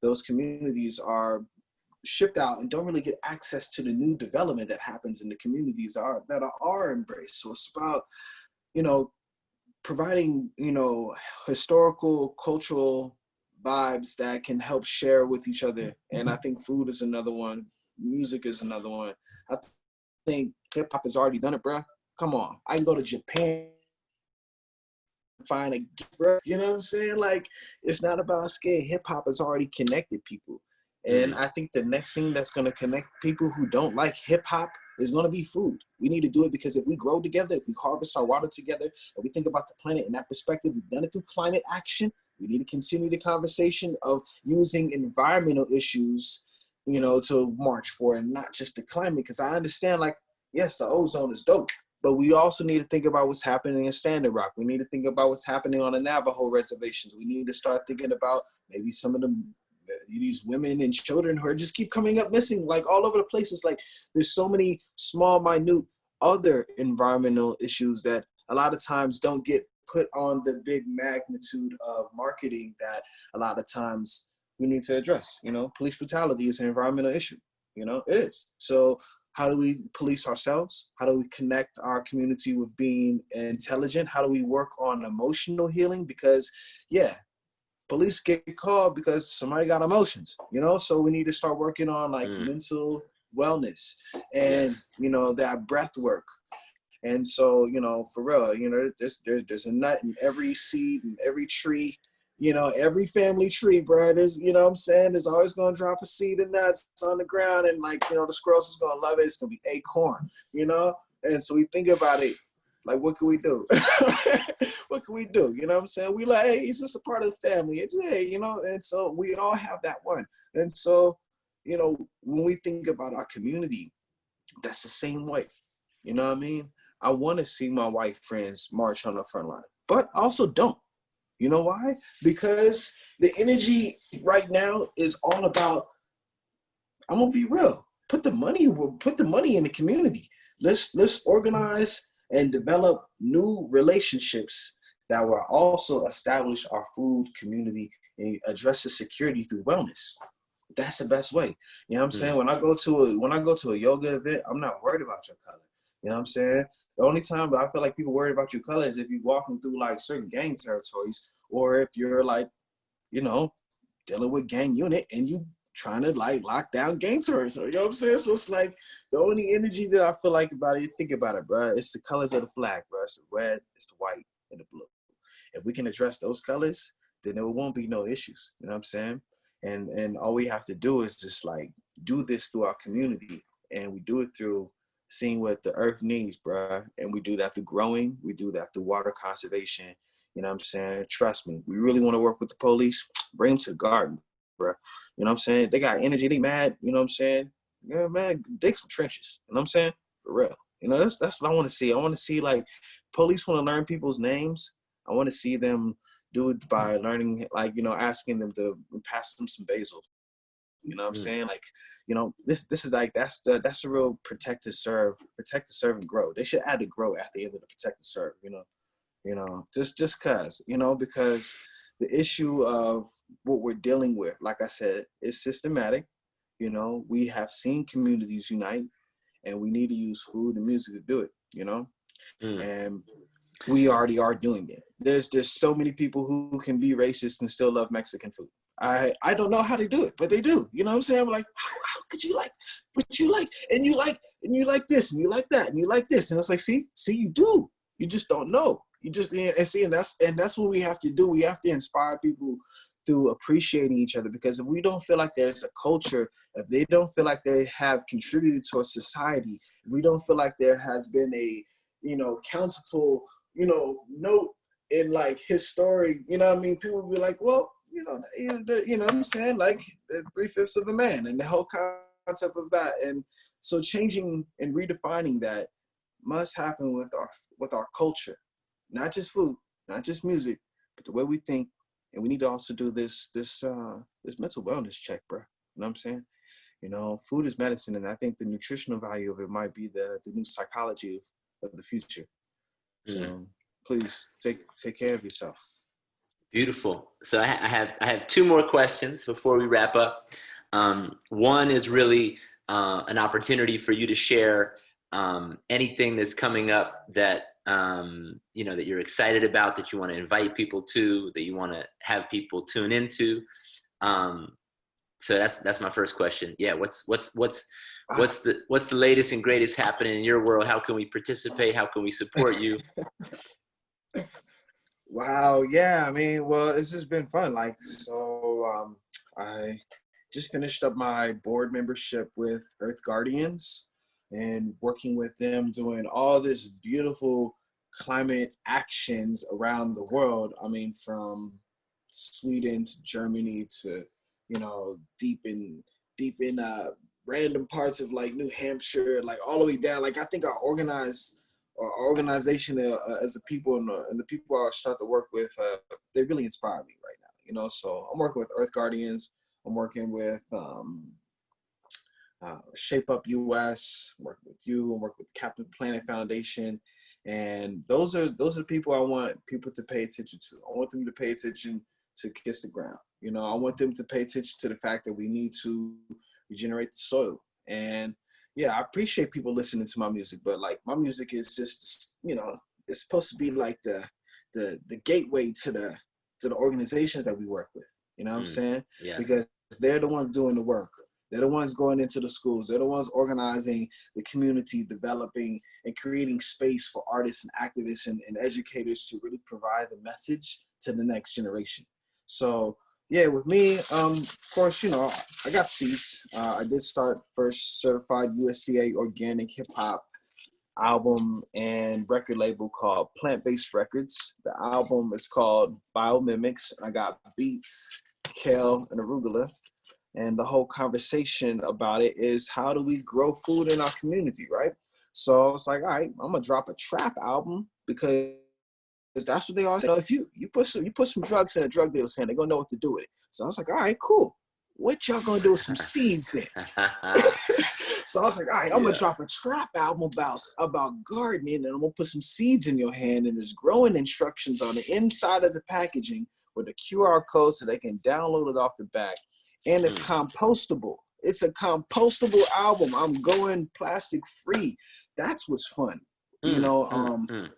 those communities are shipped out and don't really get access to the new development that happens in the communities that are embraced. So it's about, you know, providing, you know, historical, cultural vibes that can help share with each other. And I think food is another one. Music is another one. I think hip hop has already done it, bruh. Come on. I can go to Japan and find a, bruh, you know what I'm saying? Like, it's not about scale. Hip hop has already connected people. And I think the next thing that's going to connect people who don't like hip hop is going to be food. We need to do it because if we grow together, if we harvest our water together, and we think about the planet in that perspective, we've done it through climate action. We need to continue the conversation of using environmental issues, you know, to march for, and not just the climate. Because I understand, like, yes, the ozone is dope, but we also need to think about what's happening in Standing Rock. We need to think about what's happening on the Navajo reservations. We need to start thinking about maybe some of these women and children who are just keep coming up missing, like all over the place. It's like there's so many small, minute other environmental issues that a lot of times don't get put on the big magnitude of marketing that a lot of times we need to address. You know, police brutality is an environmental issue. You know, it is. So how do we police ourselves? How do we connect our community with being intelligent? How do we work on emotional healing? Because, yeah, police get called because somebody got emotions, you know? So we need to start working on like mental wellness and, you know, that breath work. And so, you know, for real, you know, there's a nut in every seed and every tree, you know, every family tree, bro. There's, you know what I'm saying? There's always going to drop a seed of nuts on the ground, and like, you know, the squirrels is going to love it. It's going to be acorn, you know? And so we think about it, like, what can we do? What can we do? You know what I'm saying? We like, hey, he's just a part of the family. It's, hey, you know, and so we all have that one. And so, you know, when we think about our community, that's the same way. You know what I mean? I want to see my white friends march on the front line, but I also don't. You know why? Because the energy right now is all about, I'm gonna be real. Put the money in the community. Let's organize and develop new relationships that will also establish our food community and address the security through wellness. That's the best way. You know what I'm saying? When I go to a yoga event, I'm not worried about your color. You know what I'm saying? The only time I feel like people worried about your color is if you're walking through like certain gang territories, or if you're like, you know, dealing with gang unit and you trying to like lock down gang terrorists. You know what I'm saying? So it's like the only energy that I feel like about it, think about it, bro. It's the colors of the flag, bro. It's the red, it's the white, and the blue. If we can address those colors, then there won't be no issues. You know what I'm saying? And all we have to do is just like do this through our community, and we do it through seeing what the earth needs, bro. And we do that through growing. We do that through water conservation. You know what I'm saying? Trust me, we really want to work with the police, bring them to the garden, bro. You know what I'm saying? They got energy, they mad, you know what I'm saying? Yeah, man, dig some trenches. You know what I'm saying? For real. You know, that's what I want to see. I want to see like police want to learn people's names. I want to see them do it by learning, like, you know, asking them to pass them some basil. You know what I'm saying? Like, you know, this is like, that's the real protect to serve and grow. They should add the grow at the end of the protect and serve, you know, just cause, you know, because the issue of what we're dealing with, like I said, is systematic. You know, we have seen communities unite, and we need to use food and music to do it, you know? And we already are doing it. There's so many people who can be racist and still love Mexican food. I don't know how they do it, but they do. You know what I'm saying? I'm like, how could you like what you like, and you like this, and you like that, and you like this, and it's like, see, you do. You just don't know. You just, and see, and that's what we have to do. We have to inspire people through appreciating each other, because if we don't feel like there's a culture, if they don't feel like they have contributed to a society, if we don't feel like there has been a, you know, countable, you know, note in like his story, you know what I mean? People will be like, well, you know what I'm saying? Like 3/5 of a man, and the whole concept of that. And so changing and redefining that must happen with our culture, not just food, not just music, but the way we think. And we need to also do this mental wellness check, bro. You know what I'm saying? You know, food is medicine, and I think the nutritional value of it might be the new psychology of the future. So please take care of yourself. Beautiful. So I have two more questions before we wrap up. One is really an opportunity for you to share anything that's coming up that you know, that you're excited about, that you want to invite people to, that you want to have people tune into? So that's my first question. Yeah, what's the latest and greatest happening in your world? How can we participate? How can we support you? Wow, yeah, I mean, well, it's just been fun. I just finished up my board membership with Earth Guardians and working with them doing all this beautiful climate actions around the world. I mean, from Sweden to Germany to, you know, deep in random parts of like New Hampshire, like all the way down. Like I think our organization as a people and the people I start to work with, they really inspire me right now. You know, so I'm working with Earth Guardians. I'm working with Shape Up US. I'm working with you. I'm working with Captain Planet Foundation, and those are the people I want people to pay attention to. I want them to pay attention to Kiss the Ground. You know, I want them to pay attention to the fact that we need to regenerate the soil. And yeah, I appreciate people listening to my music, but like my music is just, you know, it's supposed to be like the gateway to the organizations that we work with. You know what I'm saying? Yes. Because they're the ones doing the work. They're the ones going into the schools. They're the ones organizing the community, developing and creating space for artists and activists and educators to really provide the message to the next generation. So yeah, with me, of course, you know, I got seeds. I did start first certified USDA organic hip hop album and record label called Plant-Based Records. The album is called Biomimics. I got beets, kale, and arugula. And the whole conversation about it is how do we grow food in our community, right? So I was like, all right, I'm gonna drop a trap album because that's what they are. You know, if you put some drugs in a drug dealer's hand, they're gonna know what to do with it. So I was like, all right, cool. What y'all gonna do with some seeds then? So I was like, all right, I'm gonna drop a trap album about gardening, and I'm gonna put some seeds in your hand, and there's growing instructions on the inside of the packaging with a QR code so they can download it off the back. And it's compostable. It's a compostable album. I'm going plastic free. That's what's fun. You know,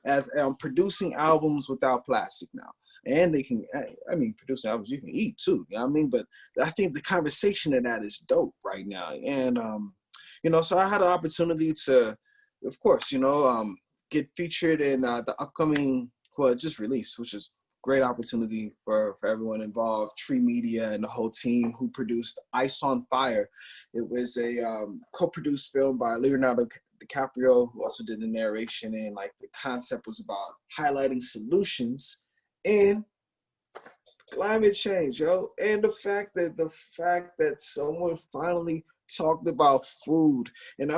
as I'm producing albums without plastic now. And they can, I mean, producing albums you can eat too, you know what I mean? But I think the conversation of that is dope right now. And, you know, so I had an opportunity to, of course, you know, get featured in the upcoming, well, just released, which is great opportunity for everyone involved, Tree Media and the whole team who produced Ice on Fire. It was a co-produced film by Leonardo DiCaprio, who also did the narration, and like the concept was about highlighting solutions in climate change, yo. And the fact that someone finally talked about food, and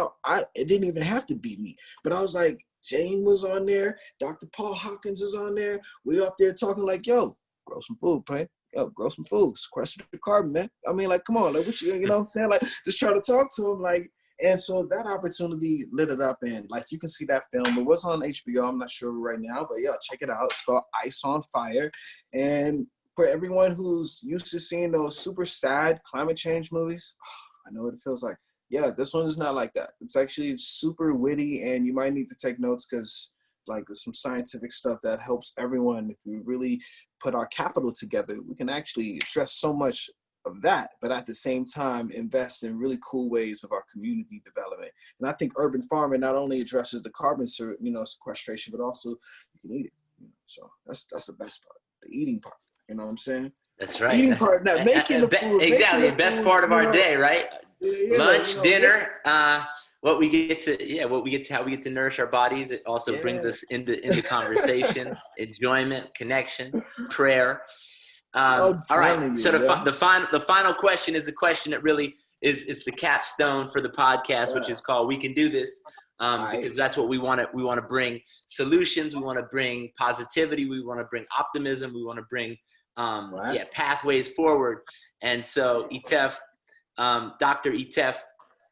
it didn't even have to be me, but I was like, Jane was on there, Dr. Paul Hawkins is on there. We up there talking like, yo, grow some food, man. Yo, grow some food, sequester the carbon, man. I mean, like, come on, like, what you know what I'm saying? Like, just try to talk to him, like. And so that opportunity lit it up, and like you can see that film. It was on HBO. I'm not sure right now, but yeah, check it out. It's called Ice on Fire. And for everyone who's used to seeing those super sad climate change movies, I know what it feels like. Yeah, this one is not like that. It's actually super witty, and you might need to take notes because like there's some scientific stuff that helps everyone. If we really put our capital together, we can actually address so much of that, but at the same time invest in really cool ways of our community development. And I think urban farming not only addresses the carbon sequestration, but also you can eat it. So that's the best part, the eating part. You know what I'm saying? That's right. Eating part, not making the food. Exactly, the best part of our day, right? Lunch, dinner, what we get to how we get to nourish our bodies. It also brings us into conversation, enjoyment, connection, prayer. All right. So the final question is the question that really is the capstone for the podcast, which is called "We Can Do This," because that's what we want to. We want to bring solutions. We want to bring positivity. We want to bring optimism. We want to bring pathways forward. And so, Etef, Dr. Etef,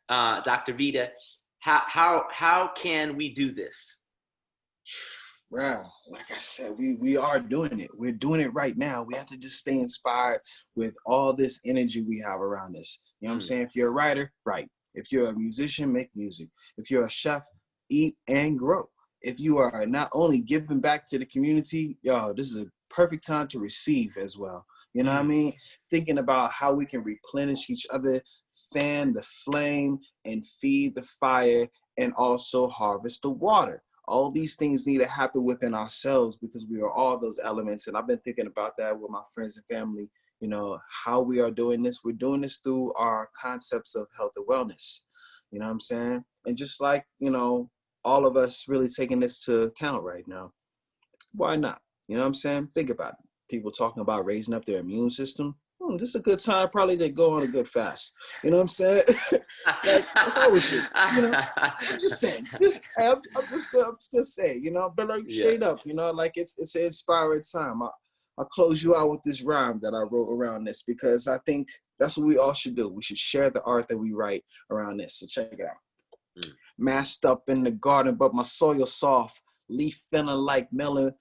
Dr. Vida, how can we do this? Well, like I said, we are doing it. We're doing it right now. We have to just stay inspired with all this energy we have around us. You know what I'm saying? If you're a writer, write. If you're a musician, make music. If you're a chef, eat and grow. if you are not only giving back to the community, yo, this is a perfect time to receive as well. You know what I mean? Thinking about how we can replenish each other, fan the flame, and feed the fire, and also harvest the water. All these things need to happen within ourselves because we are all those elements. And I've been thinking about that with my friends and family, you know, how we are doing this. We're doing this through our concepts of health and wellness. You know what I'm saying? And just like, you know, all of us really taking this to account right now. Why not? You know what I'm saying? Think about it. People talking about raising up their immune system. This is a good time probably to go on a good fast. You know what I'm saying? Like, how was you? You know, I'm just saying. I'm just gonna say, you know, but like straight up, you know, like it's an inspiring time. I'll close you out with this rhyme that I wrote around this because I think that's what we all should do. We should share the art that we write around this. So check it out. Masked up in the garden, but my soil soft. Leaf feeling like melon.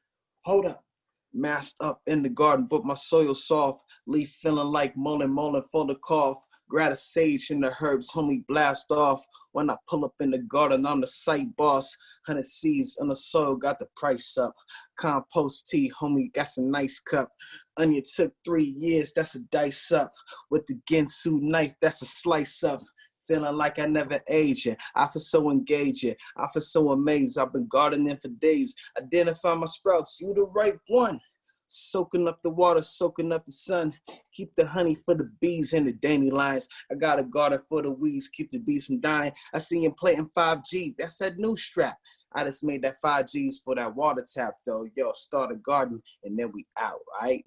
Hold up. Masked up in the garden, but my soil soft. Leaf feeling like mullen for the cough. Grab a sage in the herbs, homie, blast off. When I pull up in the garden, I'm the site boss. 100 seeds on the soil, got the price up. Compost tea, homie, got some nice cup. Onion took 3 years, that's a dice up. With the Ginsu knife, that's a slice up. Feeling like I never aged. I feel so engaging. I feel so amazed. I've been gardening for days. Identify my sprouts. You the right one. Soaking up the water, soaking up the sun. Keep the honey for the bees and the dandelions. I got a garden for the weeds. Keep the bees from dying. I see him planting 5G. That's that new strap. I just made that 5Gs for that water tap, though. Yo, start a garden, and then we out, right?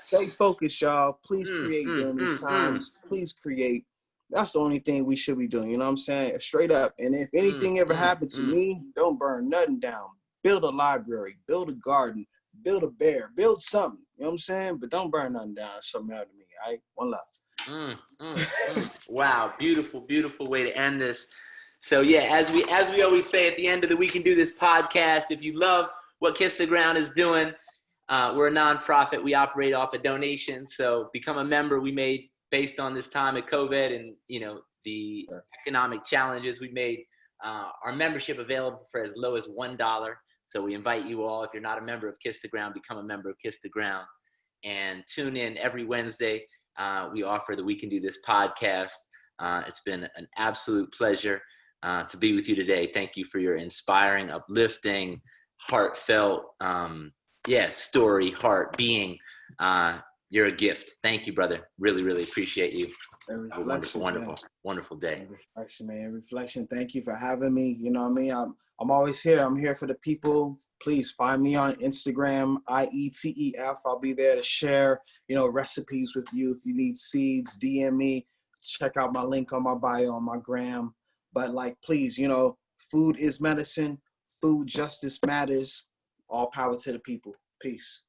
Stay focused, y'all. Please create during these times. Please create. That's the only thing we should be doing. You know what I'm saying? Straight up. And if anything ever happened to me, don't burn nothing down. Build a library. Build a garden. Build a bear. Build something. You know what I'm saying? But don't burn nothing down. Something out to me. All right? One love. Wow. Beautiful, beautiful way to end this. So yeah, as we always say at the end of the We Can Do This podcast, if you love what Kiss the Ground is doing, we're a nonprofit. We operate off a donation. So become a member. We made, based on this time of COVID and, you know, the economic challenges, we made our membership available for as low as $1. So we invite you all, if you're not a member of Kiss the Ground, become a member of Kiss the Ground. And tune in every Wednesday. We offer the We Can Do This podcast. It's been an absolute pleasure to be with you today. Thank you for your inspiring, uplifting, heartfelt, story, heart, being. You're a gift. Thank you, brother. Really, really appreciate you. Have a wonderful day. Reflection, man. Reflection. Thank you for having me. You know what I mean? I'm always here. I'm here for the people. Please find me on Instagram, IETEF. I'll be there to share, you know, recipes with you. If you need seeds, DM me. Check out my link on my bio on my gram. But like, please, you know, food is medicine. Food justice matters. All power to the people. Peace.